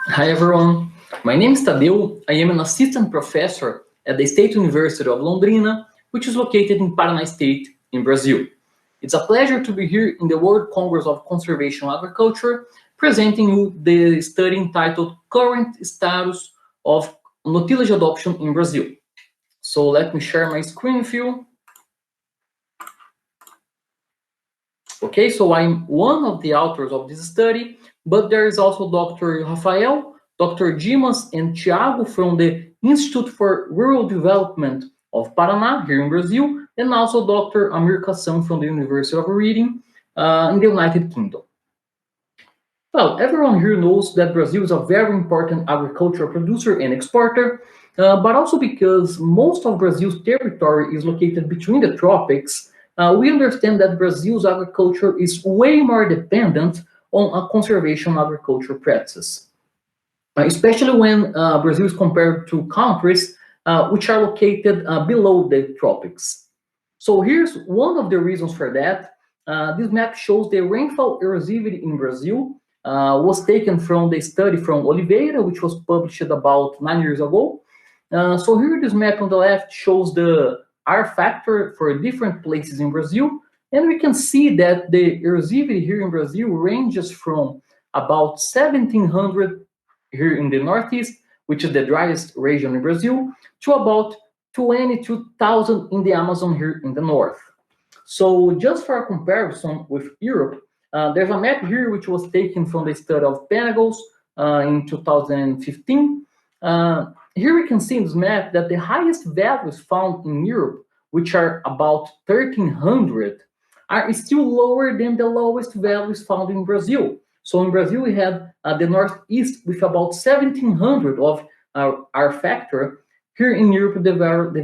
Hi everyone, my name is Thadeu. I am an assistant professor at the State University of Londrina, which is located in Paraná State in Brazil. It's a pleasure to be here in the World Congress of Conservation Agriculture, presenting you the study entitled Current Status of No-tillage Adoption in Brazil. So let me share my screen with you. Okay, so I'm one of the authors of this study, but there is also Dr. Rafael, Dr. Dimas, and Thiago from the Institute for Rural Development of Paraná, here in Brazil, and also Dr. Amir Kassam from the University of Reading in the United Kingdom. Well, everyone here knows that Brazil is a very important agricultural producer and exporter, but also because most of Brazil's territory is located between the tropics, we understand that Brazil's agriculture is way more dependent on a conservation agriculture practices, especially when Brazil is compared to countries which are located below the tropics. So here's one of the reasons for that. This map shows the rainfall erosivity in Brazil. Was taken from the study from Olivier, which was published about 9 years ago. So here this map on the left shows the R factor for different places in Brazil, and we can see that the erosivity here in Brazil ranges from about 1700 here in the northeast, which is the driest region in Brazil, to about 22,000 in the Amazon here in the north. So just for a comparison with Europe, there's a map here which was taken from the study of Penagos in 2015. Here we can see in this map that the highest values found in Europe, which are about 1,300, are still lower than the lowest values found in Brazil. So in Brazil, we had the northeast with about 1,700 of R factor. Here in Europe, the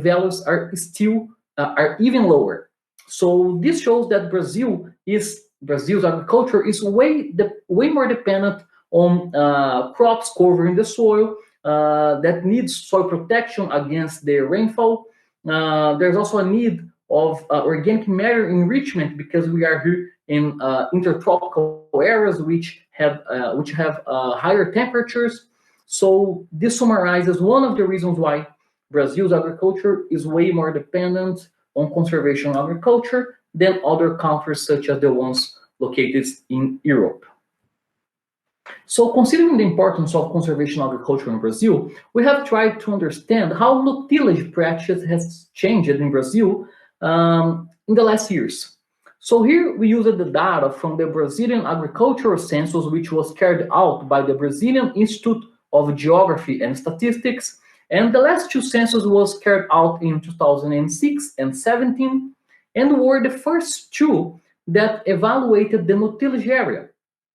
values are still are even lower. So this shows that Brazil's agriculture is way more dependent on crops covering the soil that needs soil protection against the rainfall. There's also a need of organic matter enrichment because we are here in intertropical areas which have higher temperatures. So this summarizes one of the reasons why Brazil's agriculture is way more dependent on conservation agriculture than other countries such as the ones located in Europe. So considering the importance of conservation agriculture in Brazil, we have tried to understand how no-tillage practice has changed in Brazil in the last years. So here we used the data from the Brazilian Agricultural Census, which was carried out by the Brazilian Institute of Geography and Statistics, and the last two censuses was carried out in 2006 and 17, and were the first two that evaluated the no-tillage area.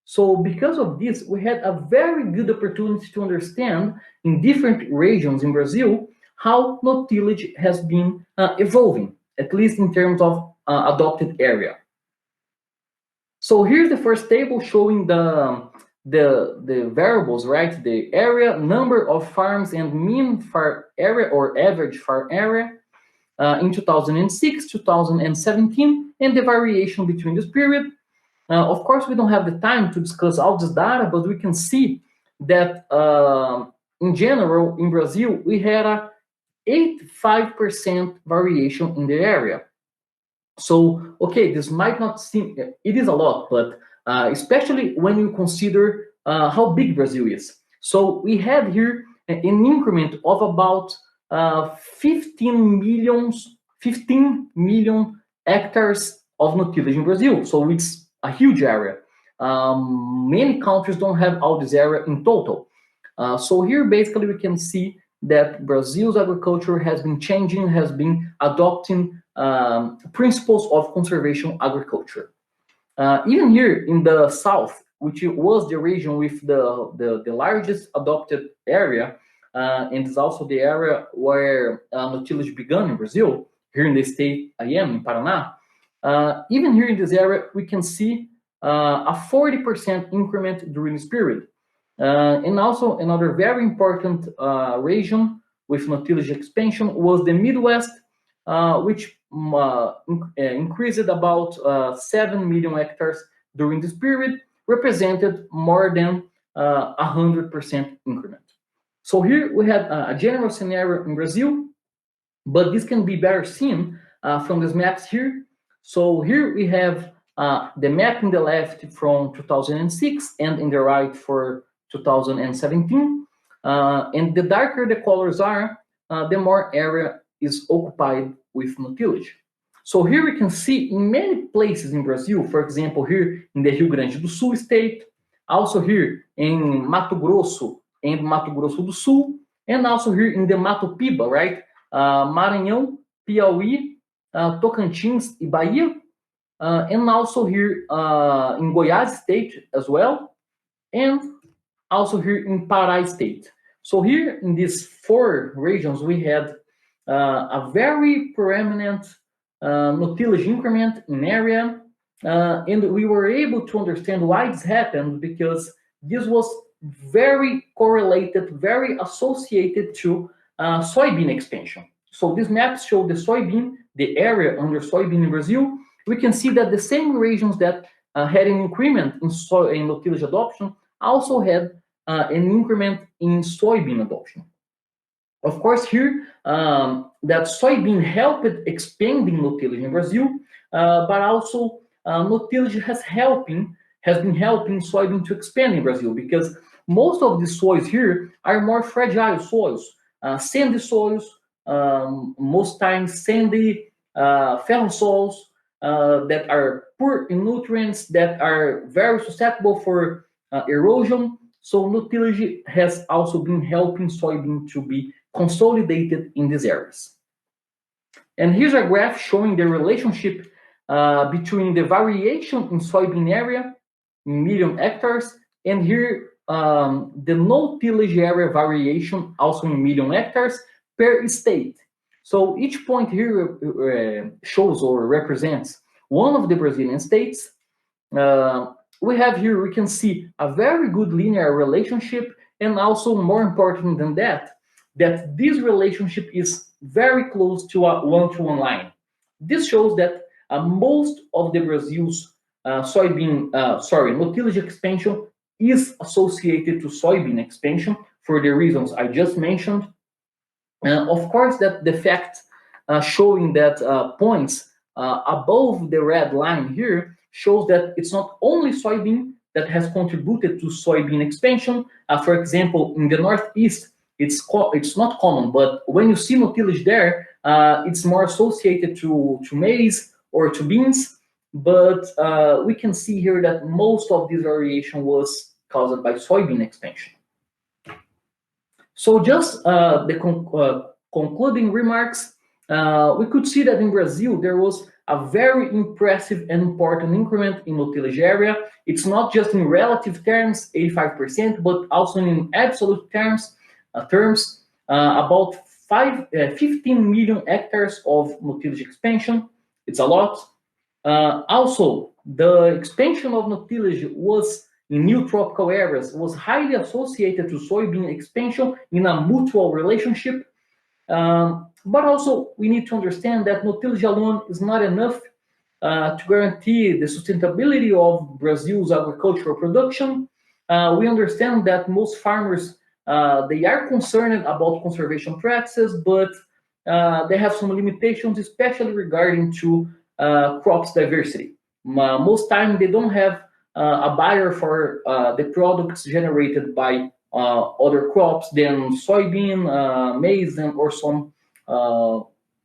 So because of this, we had a very good opportunity to understand in different regions in Brazil how no-tillage has been evolving, at least in terms of adopted area. So here's the first table showing the variables, right? The area, number of farms, and mean farm area or average farm area in 2006, 2017, and the variation between this period. Of course, we don't have the time to discuss all this data, but we can see that in general, in Brazil, we had a 85% variation in the area. So, okay, this might not seem, it is a lot, but especially when you consider how big Brazil is. So we have here an increment of about 15 million hectares of no-tillage in Brazil. So it's a huge area. Many countries don't have all this area in total. So here basically we can see that Brazil's agriculture has been changing, has been adopting principles of conservation agriculture. Even here in the south, which was the region with the largest adopted area, and is also the area where no-tillage began in Brazil, here in the state I am, in Paraná. Even here in this area, we can see a 40% increment during this period. And also another very important region with no-tillage expansion was the Midwest, which increased about 7 million hectares during this period, represented more than 100% increment. So here we had a general scenario in Brazil, but this can be better seen from these maps here. So here we have the map in the left from 2006 and in the right for 2017. And the darker the colors are, the more area is occupied with no-tillage. So here we can see in many places in Brazil, for example, here in the Rio Grande do Sul state, also here in Mato Grosso and Mato Grosso do Sul, and also here in the Mato Piba, right? Maranhão, Piauí, Tocantins e Bahia, and also here in Goiás state as well, and also here in Pará state. So here in these four regions, we had a very prominent no-tillage increment in area, and we were able to understand why this happened, because this was very correlated, very associated to soybean expansion. So these maps show the soybean, the area under soybean in Brazil. We can see that the same regions that had an increment in no-tillage adoption also had an increment in soybean adoption. Of course, here that soybean helped expanding no-tillage in Brazil, but also no-tillage has been helping soybean to expand in Brazil, because most of the soils here are more fragile soils, sandy soils, most times sandy ferro soils that are poor in nutrients, that are very susceptible for erosion. So no-tillage has also been helping soybean to be consolidated in these areas. And here's a graph showing the relationship between the variation in soybean area in million hectares, and here the no-tillage area variation also in million hectares per state. So each point here shows or represents one of the Brazilian states we have here, we can see a very good linear relationship, and also more important than that, that this relationship is very close to a one-to-one line. This shows that most of the Brazil's no-tillage expansion is associated to soybean expansion for the reasons I just mentioned. Of course, that the fact showing that points above the red line here shows that it's not only soybean that has contributed to soybean expansion. For example, in the Northeast, it's not common, but when you see no-tillage there, it's more associated to maize or to beans. But we can see here that most of this variation was caused by soybean expansion. So just the concluding remarks, we could see that in Brazil there was a very impressive and important increment in no-tillage area. It's not just in relative terms, 85%, but also in absolute terms, about 15 million hectares of no-tillage expansion. It's a lot. Also, the expansion of no-tillage was in new tropical areas was highly associated to soybean expansion in a mutual relationship. But also, we need to understand that no-tillage alone is not enough to guarantee the sustainability of Brazil's agricultural production. We understand that most farmers, they are concerned about conservation practices, but they have some limitations, especially regarding to crops diversity. Most time they don't have a buyer for the products generated by other crops than soybean, maize, or some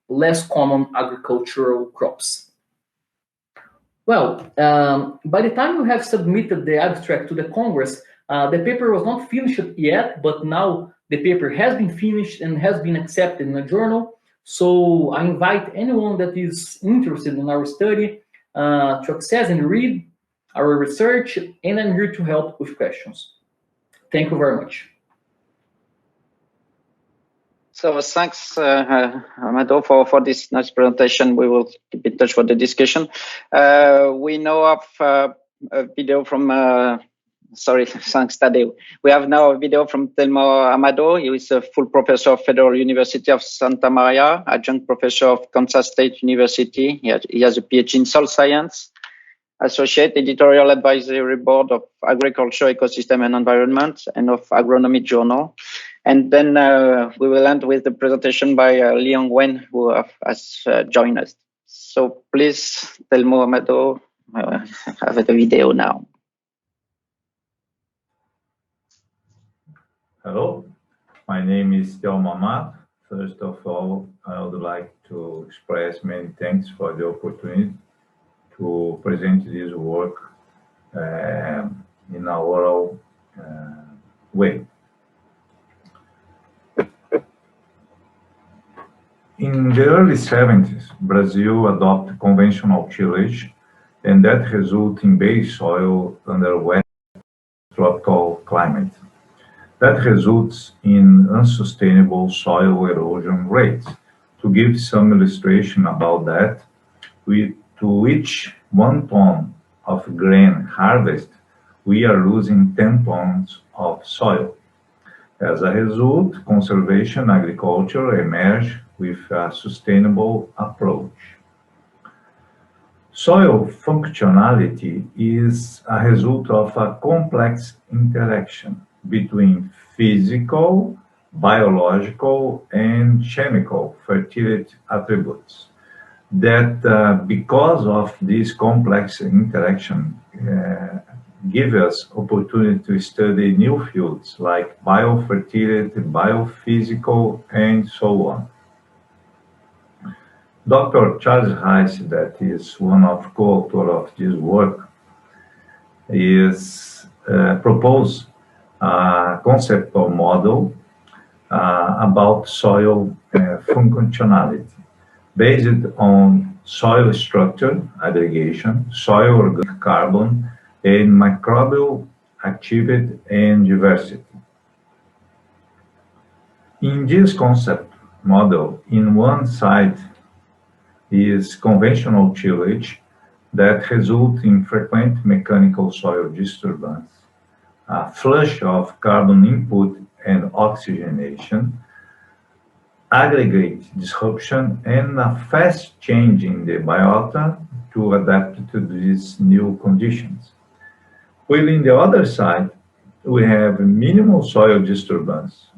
less common agricultural crops. Well, by the time we have submitted the abstract to the Congress, the paper was not finished yet, but now the paper has been finished and has been accepted in a journal. So I invite anyone that is interested in our study to access and read our research, and I'm here to help with questions. Thank you very much. So thanks, Amado, for this nice presentation. We will keep in touch for the discussion. We now have a video from, thanks, Thadeu. We have now a video from Telmo Amado. He is a full professor of Federal University of Santa Maria, adjunct professor of Kansas State University. He has a PhD in soil science, associate editorial advisory board of Agriculture, Ecosystem and Environment, and of Agronomy Journal. And then we will end with the presentation by Li Hongwen, who has joined us. So please, Telmo Amado, have the video now. Hello, my name is Telmo Amado. First of all, I would like to express many thanks for the opportunity to present this work in a oral way. In the early 70s, Brazil adopted conventional tillage, and that resulted in base soil under wet tropical climate. That results in unsustainable soil erosion rates. To give some illustration about that, to each 1 ton of grain harvest, we are losing 10 tons of soil. As a result, conservation agriculture emerged with a sustainable approach. Soil functionality is a result of a complex interaction between physical, biological, and chemical fertility attributes that because of this complex interaction give us opportunity to study new fields like biofertility, biophysical, and so on. Dr. Charles Rice, that is one of co-authors of this work, is proposed a conceptual model about soil functionality based on soil structure, aggregation, soil organic carbon, and microbial activity and diversity. In this concept model, in one side is conventional tillage that result in frequent mechanical soil disturbance, a flush of carbon input and oxygenation, aggregate disruption, and a fast change in the biota to adapt to these new conditions. While in the other side, we have minimal soil disturbance,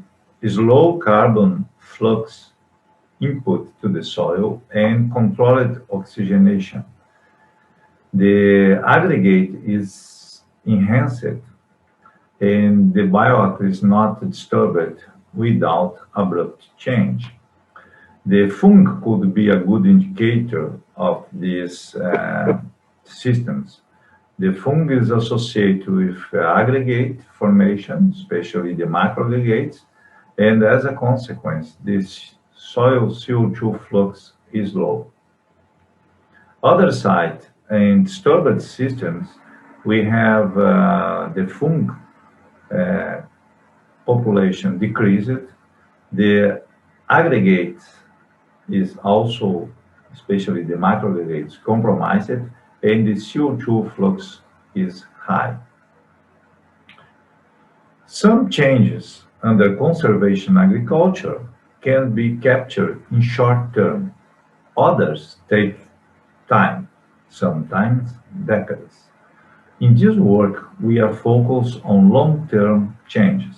slow carbon flux input to the soil, and controlled oxygenation. The aggregate is enhanced and the biota is not disturbed without abrupt change. The fung could be a good indicator of these systems. The fung is associated with aggregate formation, especially the macroaggregates, and as a consequence, this soil CO2 flux is low. Other side, in disturbed systems, we have the fung population decreased, the aggregates is also, especially the macroaggregates, compromised, and the CO2 flux is high. Some changes under conservation agriculture can be captured in short term. Others take time, sometimes decades. In this work, we are focused on long-term changes.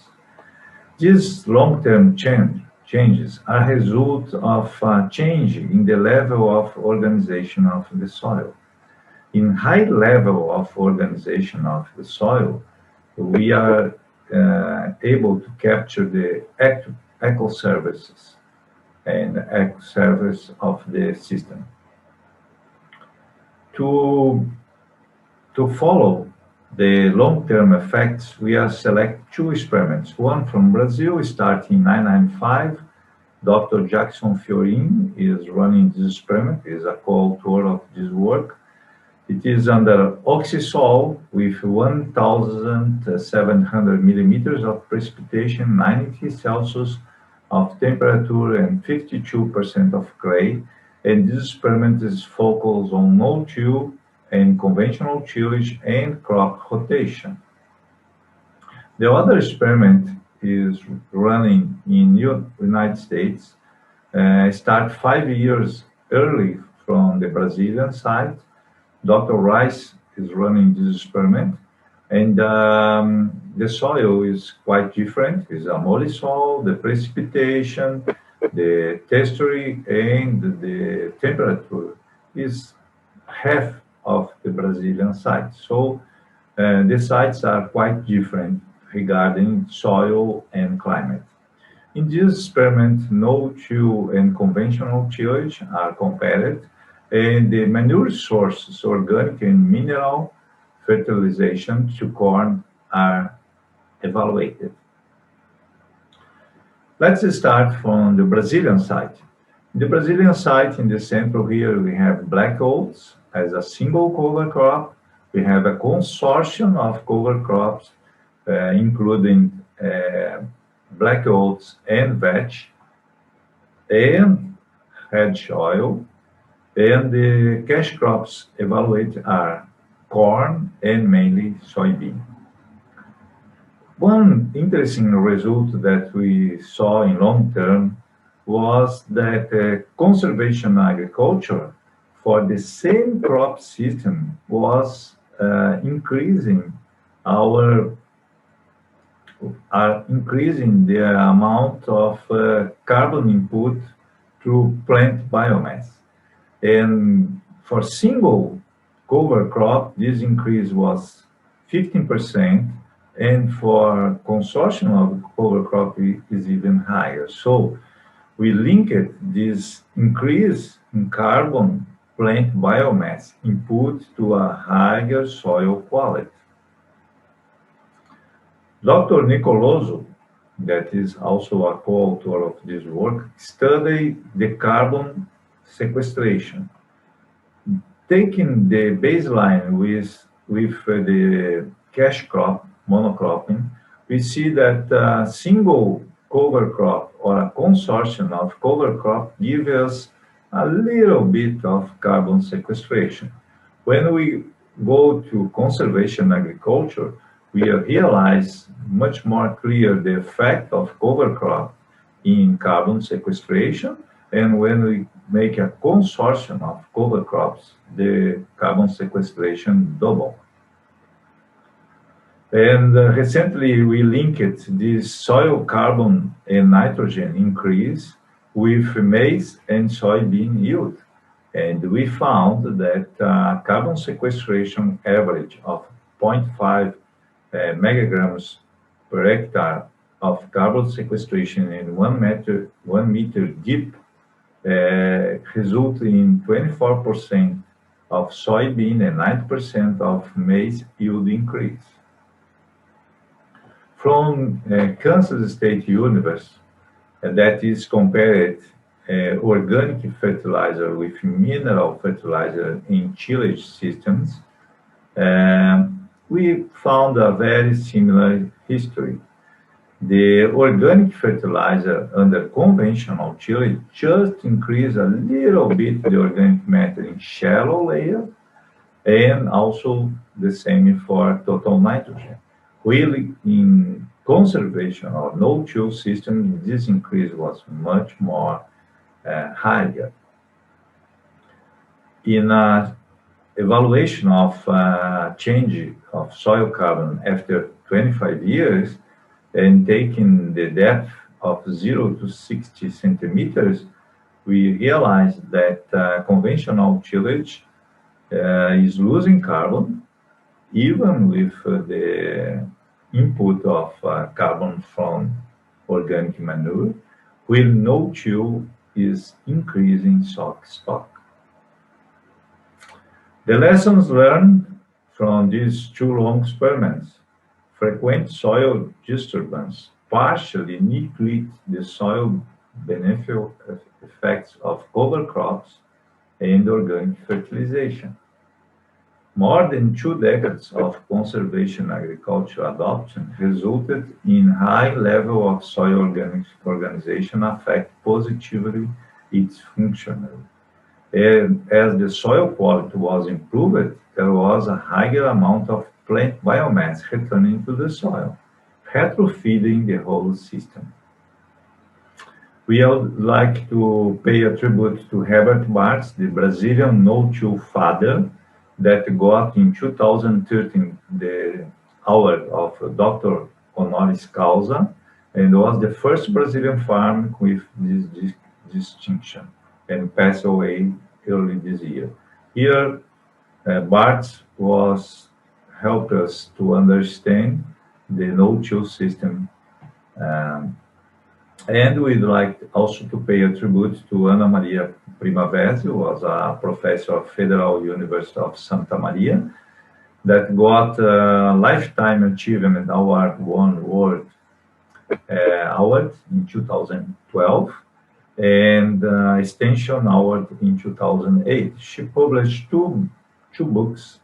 These long-term changes are a result of a change in the level of organization of the soil. In high level of organization of the soil, we are able to capture the eco services and eco service of the system. To follow the long-term effects, we have selected two experiments. One from Brazil, starting in 1995. Dr. Jackson Fiorin is running this experiment, is a co-author of this work. It is under oxysol with 1,700 millimeters of precipitation, 90 Celsius of temperature, and 52% of clay. And this experiment is focused on no-till and conventional tillage and crop rotation. The other experiment is running in United States, start 5 years early from the Brazilian side. Dr. Rice is running this experiment, and the soil is quite different. It's a molly soil, the precipitation, the texture, and the temperature is half of the Brazilian site. So the sites are quite different regarding soil and climate. In this experiment, no-till and conventional tillage are compared, and the manure sources, organic and mineral fertilization to corn, are evaluated. Let's start from the Brazilian site. The Brazilian site in the center here, we have black oats as a single cover crop. We have a consortium of cover crops, including black oats and vetch, and hedge oil, and the cash crops evaluated are corn and mainly soybean. One interesting result that we saw in long term was that conservation agriculture for the same crop system was increasing the amount of carbon input through plant biomass. And for single cover crop, this increase was 15%, and for consortium of cover crop is even higher. So we linked this increase in carbon plant biomass input to a higher soil quality. Dr. Nicoloso, that is also a co-author of this work, studied the carbon sequestration. Taking the baseline with the cash crop, monocropping, we see that a single cover crop or a consortium of cover crop gives us a little bit of carbon sequestration. When we go to conservation agriculture, we realize much more clear the effect of cover crop in carbon sequestration. And when we make a consortium of cover crops, the carbon sequestration double. And recently we linked this soil carbon and nitrogen increase with maize and soybean yield. And we found that carbon sequestration average of 0.5 megagrams per hectare of carbon sequestration in 1 meter deep result in 24% of soybean and 9% of maize yield increase. From Kansas State University, that is compared organic fertilizer with mineral fertilizer in tillage systems, we found a very similar history. The organic fertilizer under conventional tillage just increased a little bit the organic matter in shallow layer, and also the same for total nitrogen. Really, in conservation or no-till system, this increase was much more higher. In evaluation of change of soil carbon after 25 years and taking the depth of 0 to 60 centimeters, we realized that conventional tillage is losing carbon even with the input of carbon from organic manure, while no-till is increasing stock. The lessons learned from these two long experiments: frequent soil disturbance partially neglect the soil beneficial effects of cover crops and organic fertilization. More than 2 decades of conservation agriculture adoption resulted in high level of soil organization affect positively its functionality. And as the soil quality was improved, there was a higher amount of plant biomass returning to the soil, retrofeeding the whole system. We would like to pay a tribute to Herbert Bartz, the Brazilian no-till father, that got in 2013 the award of Dr. Honoris Causa, and was the first Brazilian farmer with this distinction, and passed away early this year. Here, Bartz was helped us to understand the no-till system, and we'd like also to pay a tribute to Ana Maria Primavera, who was a professor of Federal University of Santa Maria, that got a Lifetime Achievement Award, won World Award in 2012, and Extension Award in 2008. She published two books,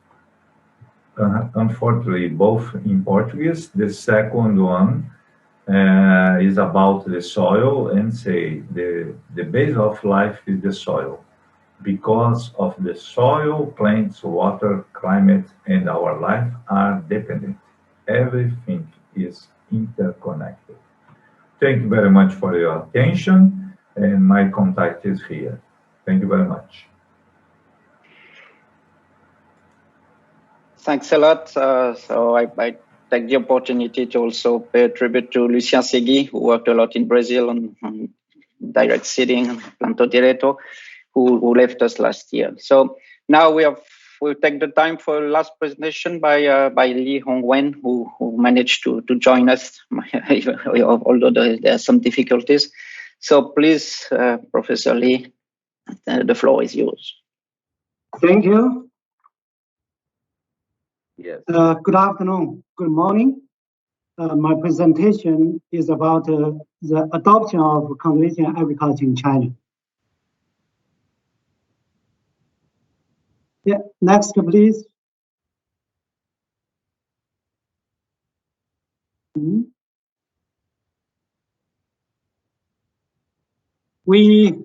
unfortunately, both in Portuguese. The second one is about the soil and say the base of life is the soil. Because of the soil, plants, water, climate, and our life are dependent. Everything is interconnected. Thank you very much for your attention, and my contact is here. Thank you very much. Thanks a lot. So I take the opportunity to also pay a tribute to Lucien Segui, who worked a lot in Brazil on direct seeding, Planto Direto, who left us last year. So now we'll take the time for last presentation by Li Hongwen, who managed to join us, although there are some difficulties. So please, Professor Li, the floor is yours. Thank you. Yes. Good afternoon, good morning. My presentation is about the adoption of conservation agriculture in China. Yeah, next please. We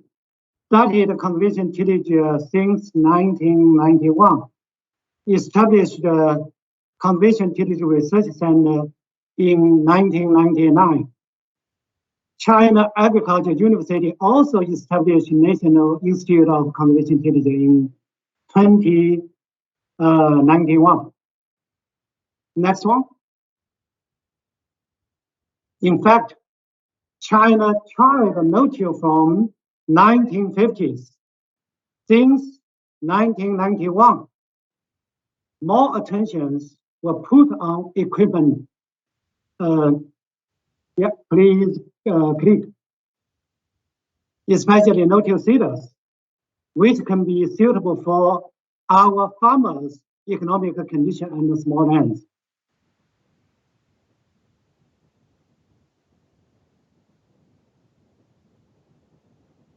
started conservation tillage since 1991. established the Conservation Tillage Research Center in 1999. China Agriculture University also established National Institute of Conservation Tillage in 2091. Next one. In fact, China tried no-till from 1950s. Since 1991, more attentions were put on equipment. Yeah, please click. Especially no-till seeders, which can be suitable for our farmers' economic condition and small lands.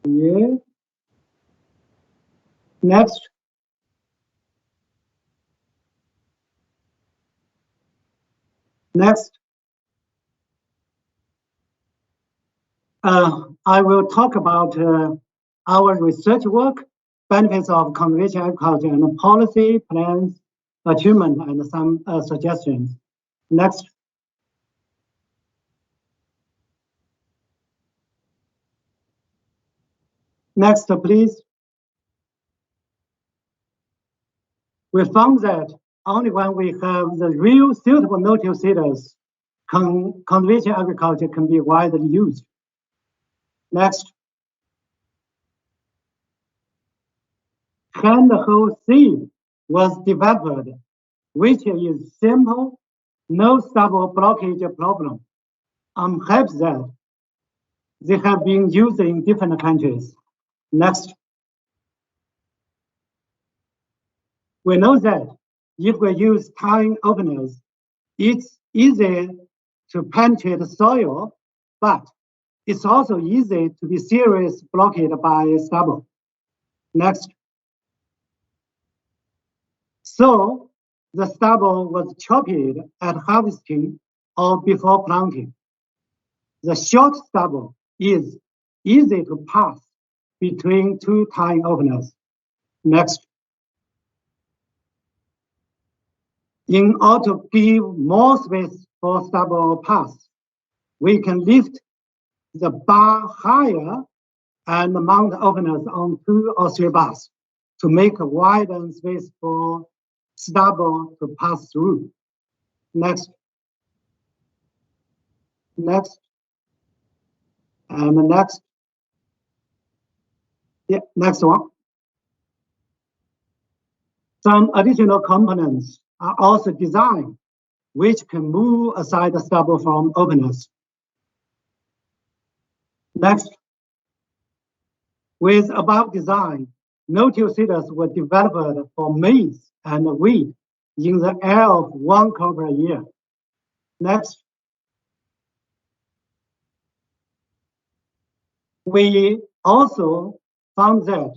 Yeah. Next. Next. I will talk about our research work, benefits of conservation agriculture, and policy plans, achievement, and some suggestions. Next. Next, please. We found that only when we have the real suitable no-till seeders, conservation agriculture can be widely used. Next. Hand-hold seed was developed, which is simple, no stubble blockage problem. I'm happy that they have been used in different countries. Next. We know that if we use tine openers, it's easy to penetrate the soil, but it's also easy to be seriously blocked by stubble. Next. So the stubble was chopped at harvesting or before planting. The short stubble is easy to pass between two tine openers. Next. In order to give more space for stubble pass, we can lift the bar higher and mount openers on 2 or 3 bars to make a wider space for stubble to pass through. Next. Next. And the next. Yeah, next one. Some additional components are also designed, which can move aside the stubble from openers. Next. With above design, no-till seeders were developed for maize and wheat in the area of 1 crop per year. Next. We also found that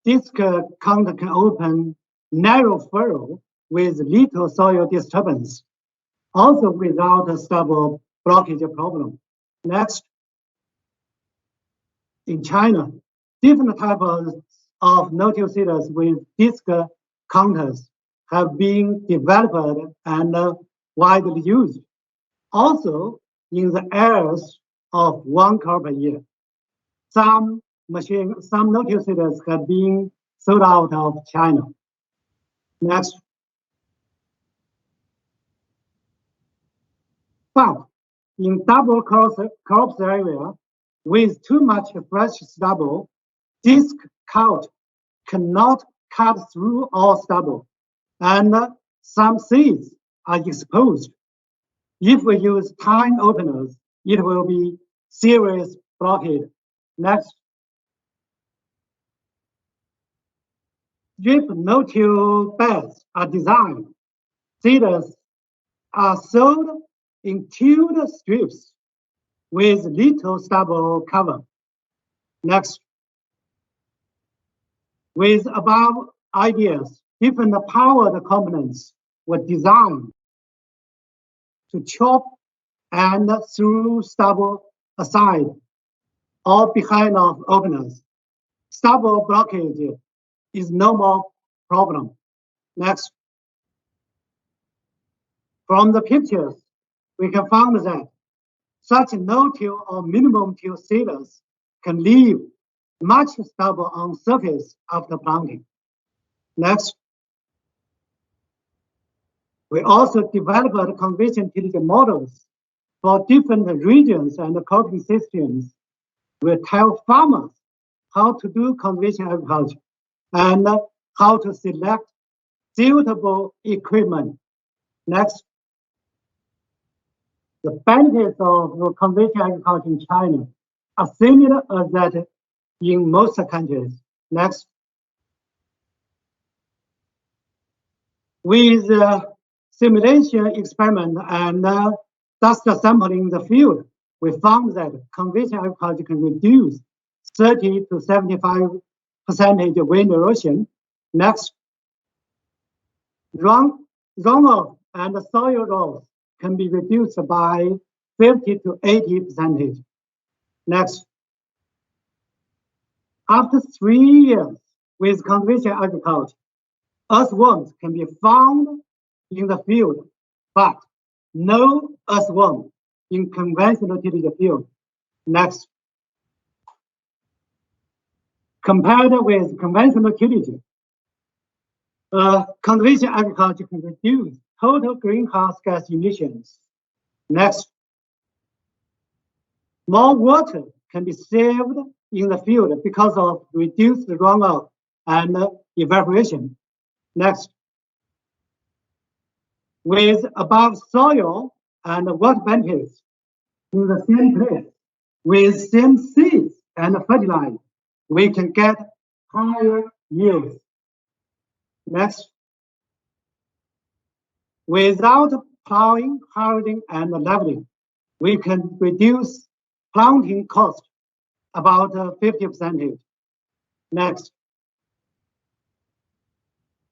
disc counter can open narrow furrow with little soil disturbance, also without a stubble blockage problem. Next. In China, different types of no-till seeders with disc counters have been developed and widely used, also in the areas of 1 crop per year. Some no-till seeders have been sold out of China. Next. But in double crops area with too much fresh stubble, disc count cannot cut through all stubble, and some seeds are exposed. If we use tine openers, it will be serious blockade. Next. Strip no-till beds are designed. Seeders are sold in tilled strips with little stubble cover. Next. With above ideas, different powered components were designed to chop and through stubble aside or behind of openers. Stubble blockage is no more problem. Next. From the pictures, we can find that such no-till or minimum-till seeders can leave much stubble on surface after planting. Next, we also developed conventional tillage models for different regions and cropping systems. We tell farmers how to do conventional agriculture and how to select suitable equipment. Next, the benefits of conventional agriculture in China are similar as that in most countries. Next, with simulation experiment and dust sampling in the field, we found that conventional agriculture can reduce 30 to 75% wind erosion. Next, runoff and soil loss can be reduced by 50 to 80%. Next, after 3 years with conventional agriculture, earthworms can be found in the field, but no earthworm in conventional tillage field. Next, compared with conventional tillage, conventional agriculture can reduce total greenhouse gas emissions. Next, more water can be saved in the field because of reduced runoff and evaporation. Next, with above soil and water benefits in the same place, with same seeds and fertilizer, we can get higher yields. Next, without plowing, harrowing, and leveling, we can reduce planting cost about 50%. Next,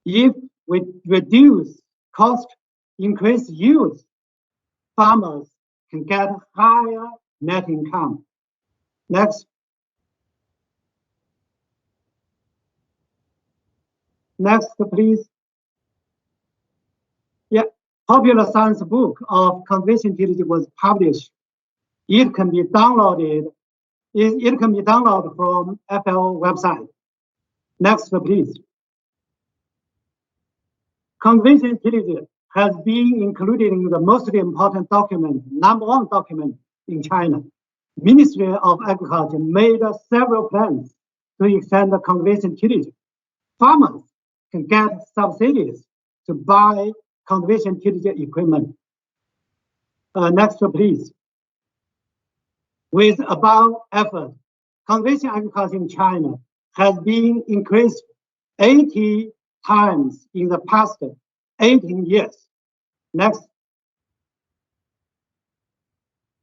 if we reduce cost, increase yields, farmers can get higher net income. Next, please. Yeah, popular science book of conventional tillage was published. It can be downloaded. It can be downloaded from FL website. Next, please. Conventional tillage has been included in the most important document, #1 document in China. Ministry of Agriculture made several plans to extend the conventional tillage. Farmers can get subsidies to buy conventional tillage equipment. Next, please. With above effort, conventional agriculture in China has been increased 80 times in the past 18 years. Next.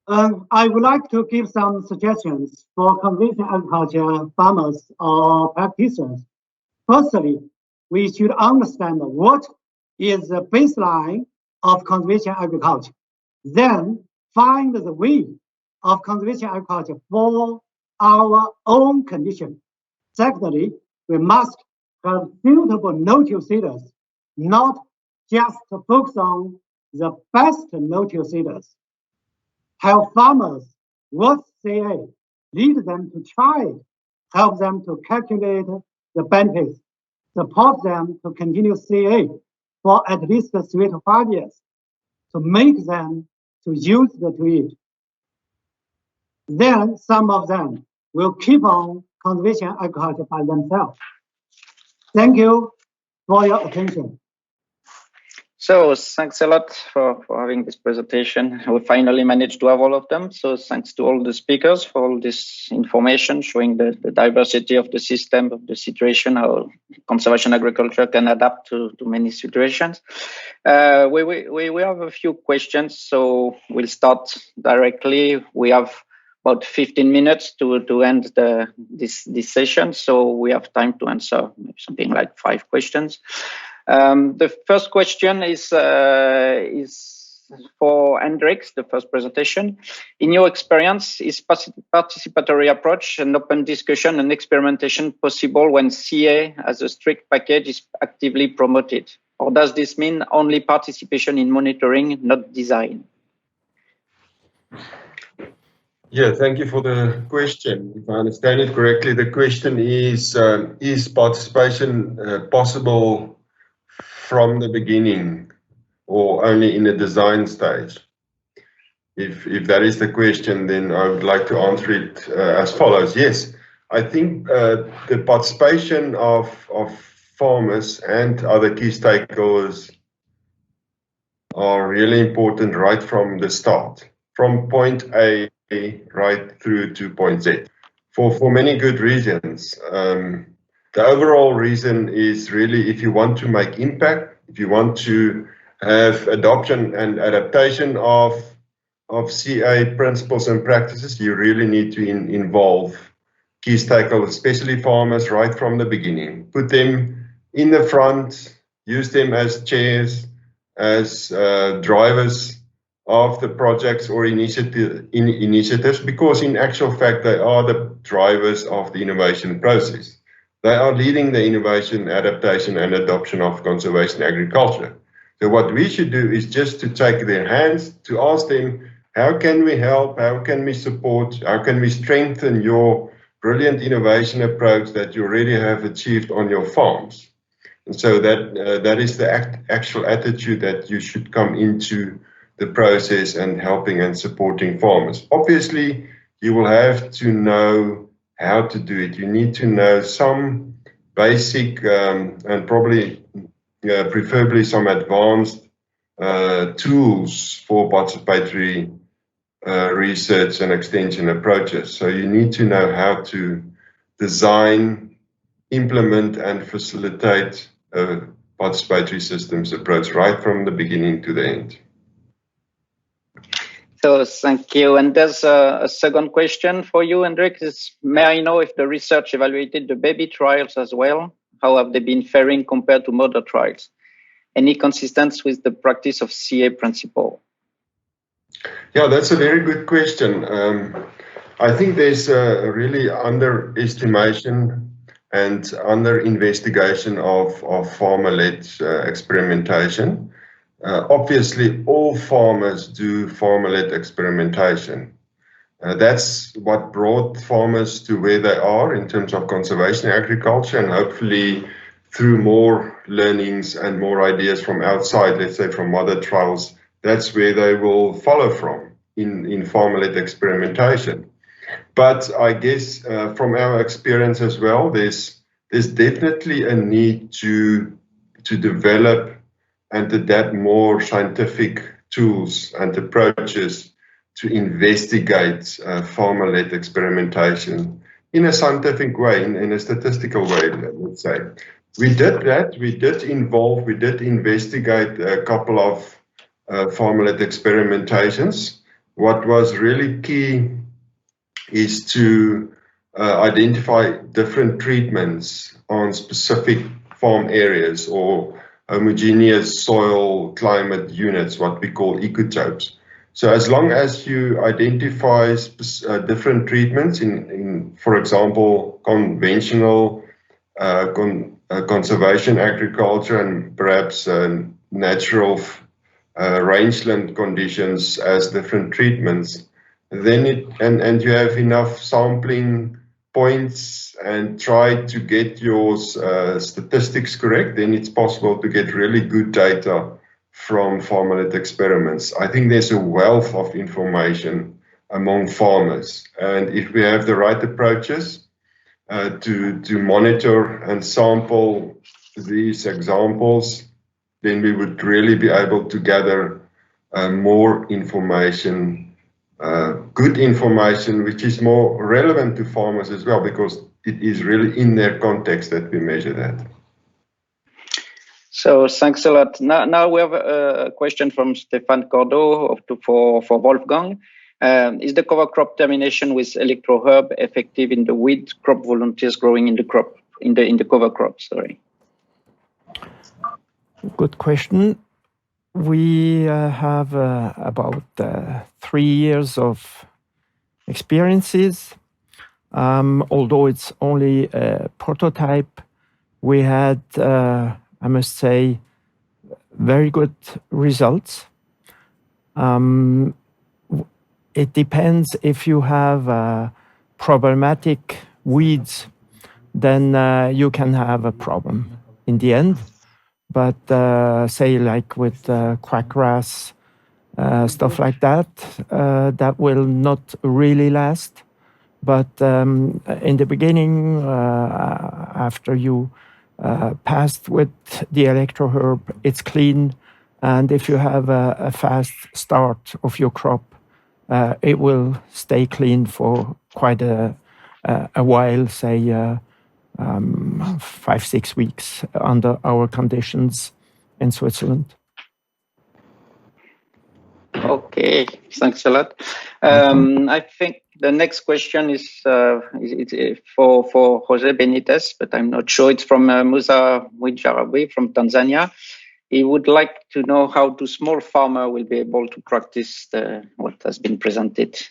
I would like to give some suggestions for conventional agriculture farmers or practitioners. Firstly, we should understand what is the baseline of conventional agriculture. Then find the way of conventional agriculture for our own condition. Secondly, we must have suitable no-till seeders, not just to focus on the best no-till seeders. Help farmers what CA, lead them to try it, help them to calculate the benefits, support them to continue CA for at least 3 to 5 years, to make them to use the tweed. Then some of them will keep on conventional agriculture by themselves. Thank you for your attention. So thanks a lot for having this presentation. We finally managed to have all of them. So thanks to all the speakers for all this information showing the diversity of the system, of the situation, how conservation agriculture can adapt to many situations. We have a few questions, so we'll start directly. We have about 15 minutes to end this session, so we have time to answer maybe something like 5 questions. The first question is for Hendrik, the first presentation. In your experience, is participatory approach and open discussion and experimentation possible when CA as a strict package is actively promoted? Or does this mean only participation in monitoring, not design? Yeah, thank you for the question. If I understand it correctly, the question is participation possible from the beginning or only in the design stage? If that is the question, then I would like to answer it as follows. Yes, I think the participation of farmers and other key stakeholders are really important right from the start, from point A right through to point Z, for many good reasons. The overall reason is really if you want to make impact, if you want to have adoption and adaptation of CA principles and practices, you really need to involve key stakeholders, especially farmers, right from the beginning. Put them in the front, use them as chairs, as drivers of the projects or initiatives, because in actual fact, they are the drivers of the innovation process. They are leading the innovation, adaptation, and adoption of conservation agriculture. So what we should do is just to take their hands, to ask them, how can we help? How can we support? How can we strengthen your brilliant innovation approach that you already have achieved on your farms? And so that is the actual attitude that you should come into the process and helping and supporting farmers. Obviously, you will have to know how to do it. You need to know some basic and probably preferably some advanced tools for participatory research and extension approaches. So you need to know how to design, implement, and facilitate a participatory systems approach right from the beginning to the end. So thank you. And there's a second question for you, Hendrik. May I know if the research evaluated the baby trials as well? How have they been faring compared to mother trials? Any consistency with the practice of CA principle? Yeah, that's a very good question. I think there's a really underestimation and under investigation of farmer-led experimentation. Obviously, all farmers do farmer-led experimentation. That's what brought farmers to where they are in terms of conservation agriculture, and hopefully through more learnings and more ideas from outside, let's say from mother trials, that's where they will follow from in farmer-led experimentation. But I guess from our experience as well, there's definitely a need to develop and adapt more scientific tools and approaches to investigate farmer-led experimentation in a scientific way, in a statistical way, let's say. We did that. We did investigate a couple of farmer-led experimentations. What was really key is to identify different treatments on specific farm areas or homogeneous soil climate units, what we call ecotopes. So as long as you identify different treatments in, for example, conventional conservation agriculture and perhaps natural rangeland conditions as different treatments, then and you have enough sampling points and try to get your statistics correct, then it's possible to get really good data from farmer-led experiments. I think there's a wealth of information among farmers, and if we have the right approaches to monitor and sample these examples, then we would really be able to gather more information, good information, which is more relevant to farmers as well, because it is really in their context that we measure that. So thanks a lot. Now we have a question from Stéphane Cordeau for Wolfgang. Is the cover crop termination with electro-herb effective in the weed crop volunteers growing in the crop, in the cover crop? Sorry. Good question. We have about 3 years of experiences. Although it's only a prototype, we had, I must say, very good results. It depends if you have problematic weeds, then you can have a problem in the end. But say like with quackgrass, stuff like that, that will not really last. But in the beginning, after you passed with the electroherb, it's clean. And if you have a fast start of your crop, it will stay clean for quite a while, say 5-6 weeks under our conditions in Switzerland. Okay, thanks a lot. I think the next question is for Jose Benites, but I'm not sure. It's from Musa Mwijarabi from Tanzania. He would like to know how do small farmers will be able to practice what has been presented.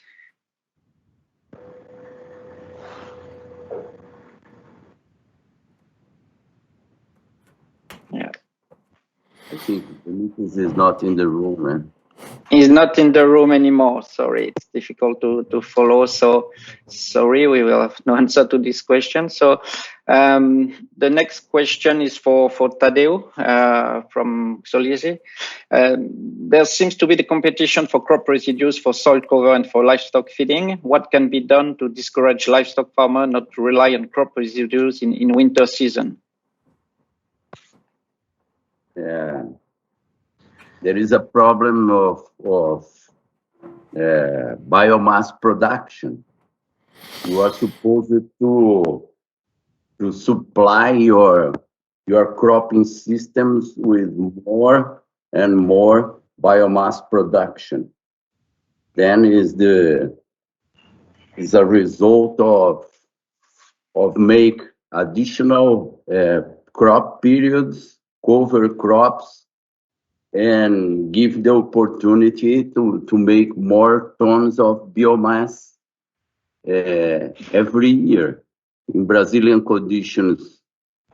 Yeah. I think Benites is not in the room, man. He's not in the room anymore. Sorry, it's difficult to follow. So sorry, we will have no answer to this question. So the next question is for Thadeu from Xolisi. There seems to be the competition for crop residues for soil cover and for livestock feeding. What can be done to discourage livestock farmers not to rely on crop residues in winter season? Yeah. There is a problem of biomass production. You are supposed to supply your cropping systems with more and more biomass production. Then is a result of make additional crop periods, cover crops, and give the opportunity to make more tons of biomass every year. In Brazilian conditions,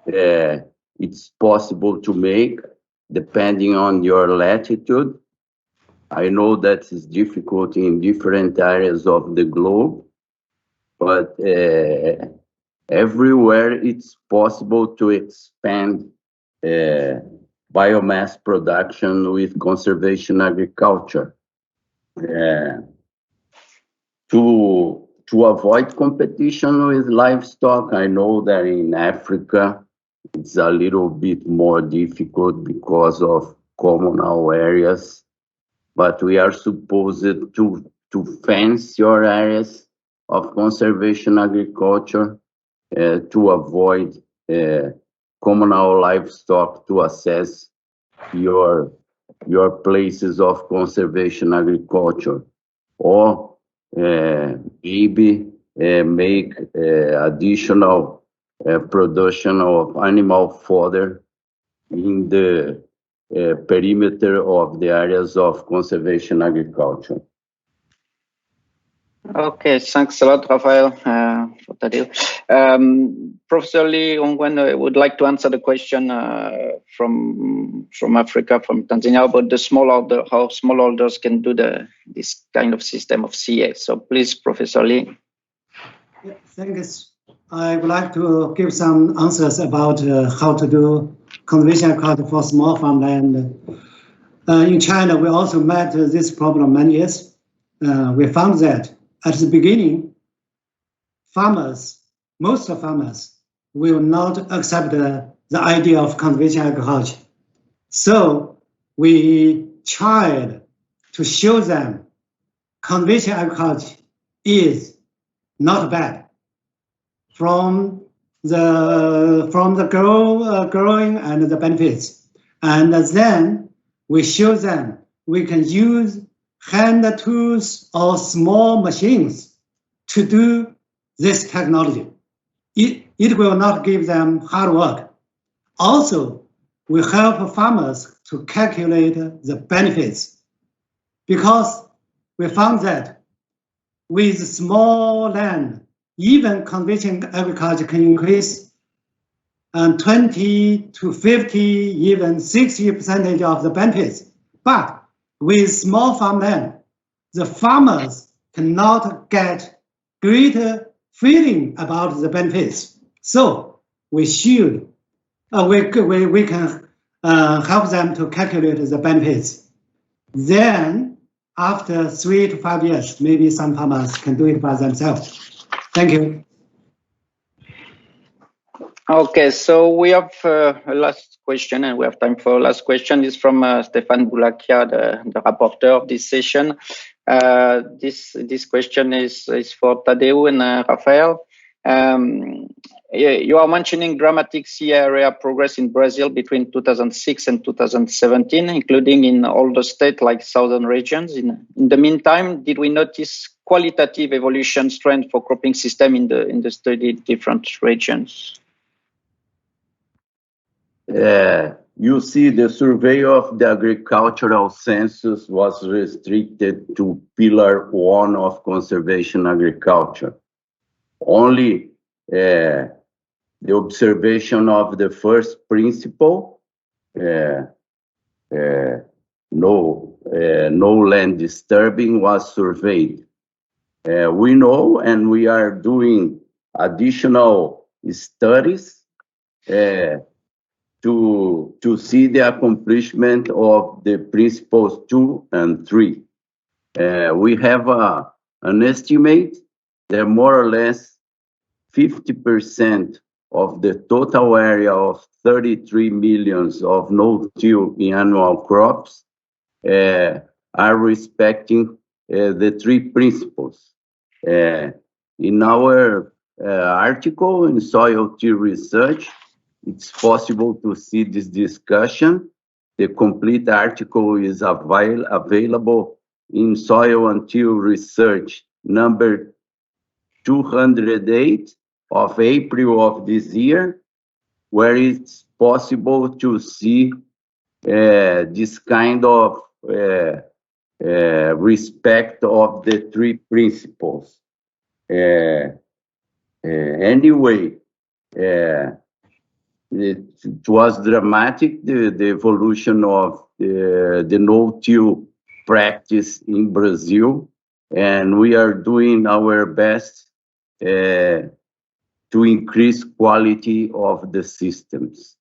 it's possible to make, depending on your latitude. I know that it's difficult in different areas of the globe, but everywhere it's possible to expand biomass production with conservation agriculture. To avoid competition with livestock, I know that in Africa it's a little bit more difficult because of communal areas, but we are supposed to fence your areas of conservation agriculture to avoid communal livestock to access your places of conservation agriculture, or maybe make additional production of animal fodder in the perimeter of the areas of conservation agriculture. Okay, thanks a lot, Rafael, for Thadeu. Professor Li Hongwen would like to answer the question from Africa, from Tanzania, about the smallholder, how smallholders can do this kind of system of CA. So please, Professor Li. Yeah, thanks. I would like to give some answers about how to do conservation agriculture for small farmland. In China, we also met this problem many years. We found that at the beginning, most farmers will not accept the idea of conservation agriculture. So we tried to show them conservation agriculture is not bad. From the growing and the benefits, and then we show them we can use hand tools or small machines to do this technology. It will not give them hard work. Also, we help farmers to calculate the benefits, because we found that with small land, even conventional agriculture can increase 20 to 50, even 60% of the benefits. But with small farmland, the farmers cannot get greater feeling about the benefits. So we should, we can help them to calculate the benefits. Then after 3 to 5 years, maybe some farmers can do it by themselves. Thank you. Okay, so we have a last question, and we have time for a last question. Is from Stéphane Boulakia, the rapporteur of this session. This question is for Thadeu and Rafael. You are mentioning dramatic sea area progress in Brazil between 2006 and 2017, including in older states like southern regions. In the meantime, did we notice qualitative evolution trend for cropping system in the studied different regions? You see, the survey of the agricultural census was restricted to Pillar 1 of conservation agriculture. Only the observation of the first principle, no land disturbing, was surveyed. We know, and we are doing additional studies to see the accomplishment of the principles 2 and 3. We have an estimate that more or less 50% of the total area of 33 millions of no-till annual crops are respecting the 3 principles. In our article in Soil Till Research, it's possible to see this discussion. The complete article is available in Soil and Till Research number 208 of April of this year, where it's possible to see this kind of respect of the 3 principles. Anyway, it was dramatic, the evolution of the no-till practice in Brazil, and we are doing our best to increase quality of the systems.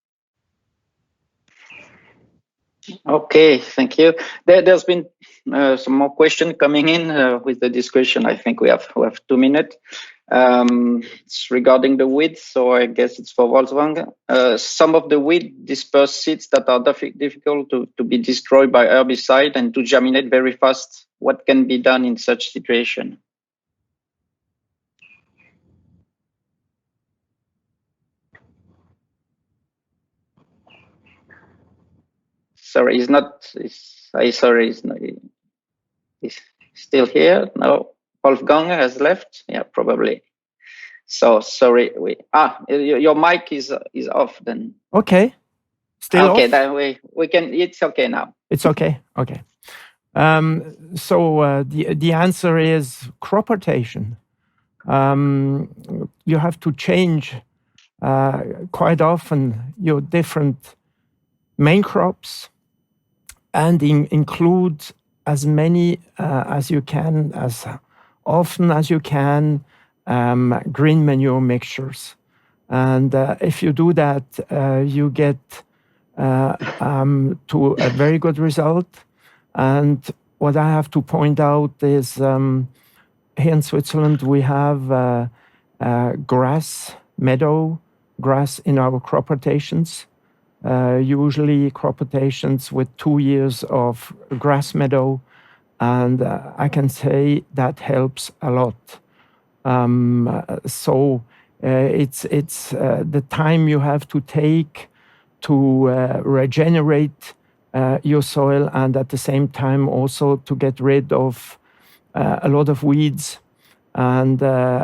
Okay, thank you. There's been some more questions coming in with the discussion. I think we have 2 minutes. It's regarding the weeds, so I guess it's for Wolfgang. Some of the weed disperse seeds that are difficult to be destroyed by herbicide and to germinate very fast. What can be done in such situation? Sorry, he's not. He's still here. No, Wolfgang has left. Yeah, probably. So sorry. Your mic is off then. Okay. Still okay, off? Then we can. It's okay now. It's okay. Okay. So the answer is crop rotation. You have to change quite often your different main crops and include as many as you can, as often as you can, green manure mixtures. And if you do that, you get to a very good result. And what I have to point out is here in Switzerland, we have grass in our crop rotations. Usually crop rotations with 2 years of grass meadow. And I can say that helps a lot. So it's the time you have to take to regenerate your soil, and at the same time also to get rid of a lot of weeds. And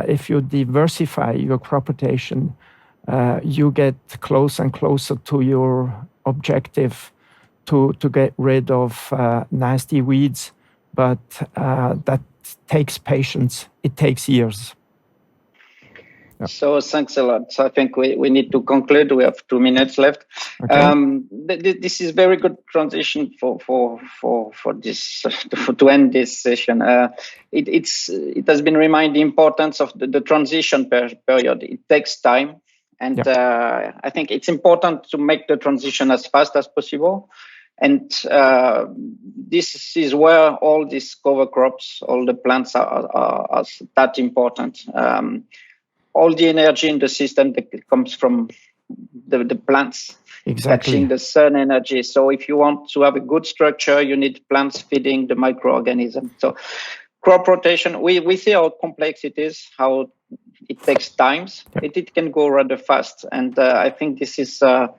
if you diversify your crop rotation, you get closer and closer to your objective to get rid of nasty weeds. But that takes patience. It takes years. So thanks a lot. So I think we need to conclude. We have 2 minutes left. Okay. This is very good transition for this to end this session. It has been reminded the importance of the transition period. It takes time, and I think it's important to make the transition as fast as possible. And this is where all these cover crops, all the plants are that important. All the energy in the system that comes from the plants, catching the sun energy. So if you want to have a good structure, you need plants feeding the microorganism. So crop rotation, we see how complex it is, how it takes times. It can go rather fast. And I think this is a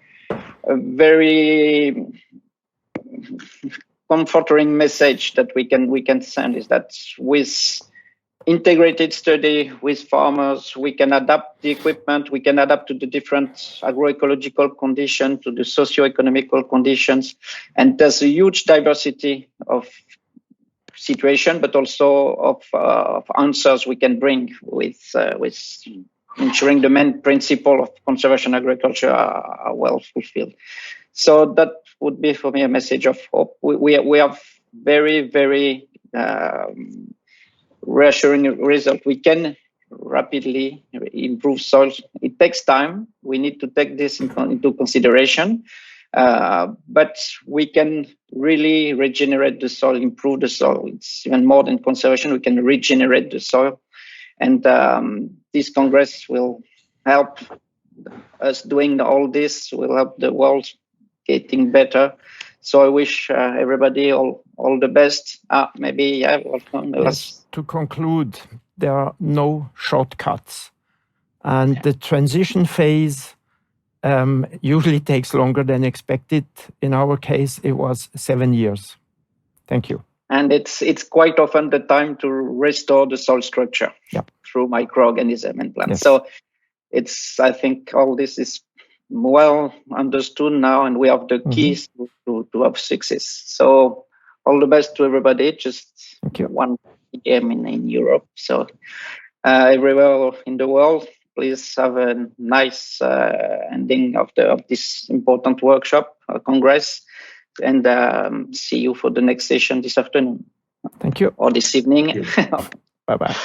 very comforting message that we can send, is that with integrated study with farmers, we can adapt the equipment, we can adapt to the different agroecological conditions, to the socio-economical conditions, and there's a huge diversity of situation, but also of answers we can bring with ensuring the main principle of conservation agriculture are well fulfilled. So that would be for me a message of hope. We have very, very reassuring result. We can rapidly improve soils. It takes time. We need to take this into consideration. But we can really regenerate the soil, improve the soil. It's even more than conservation. We can regenerate the soil. And this Congress will help us doing all this, will help the world getting better. So I wish everybody all the best. Maybe, Wolfgang. Yes, to conclude, there are no shortcuts. And the transition phase usually takes longer than expected. In our case, it was 7 years. Thank you. And it's quite often the time to restore the soil structure through microorganism and plants. Yes. So I think all this is well understood now, and we have the keys to have success. So all the best to everybody. Just one PM in Europe. So everywhere in the world, please have a nice ending of this important workshop, Congress, and see you for the next session this afternoon. Thank you. Or this evening. Bye-bye.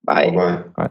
Bye. Bye-bye. Bye.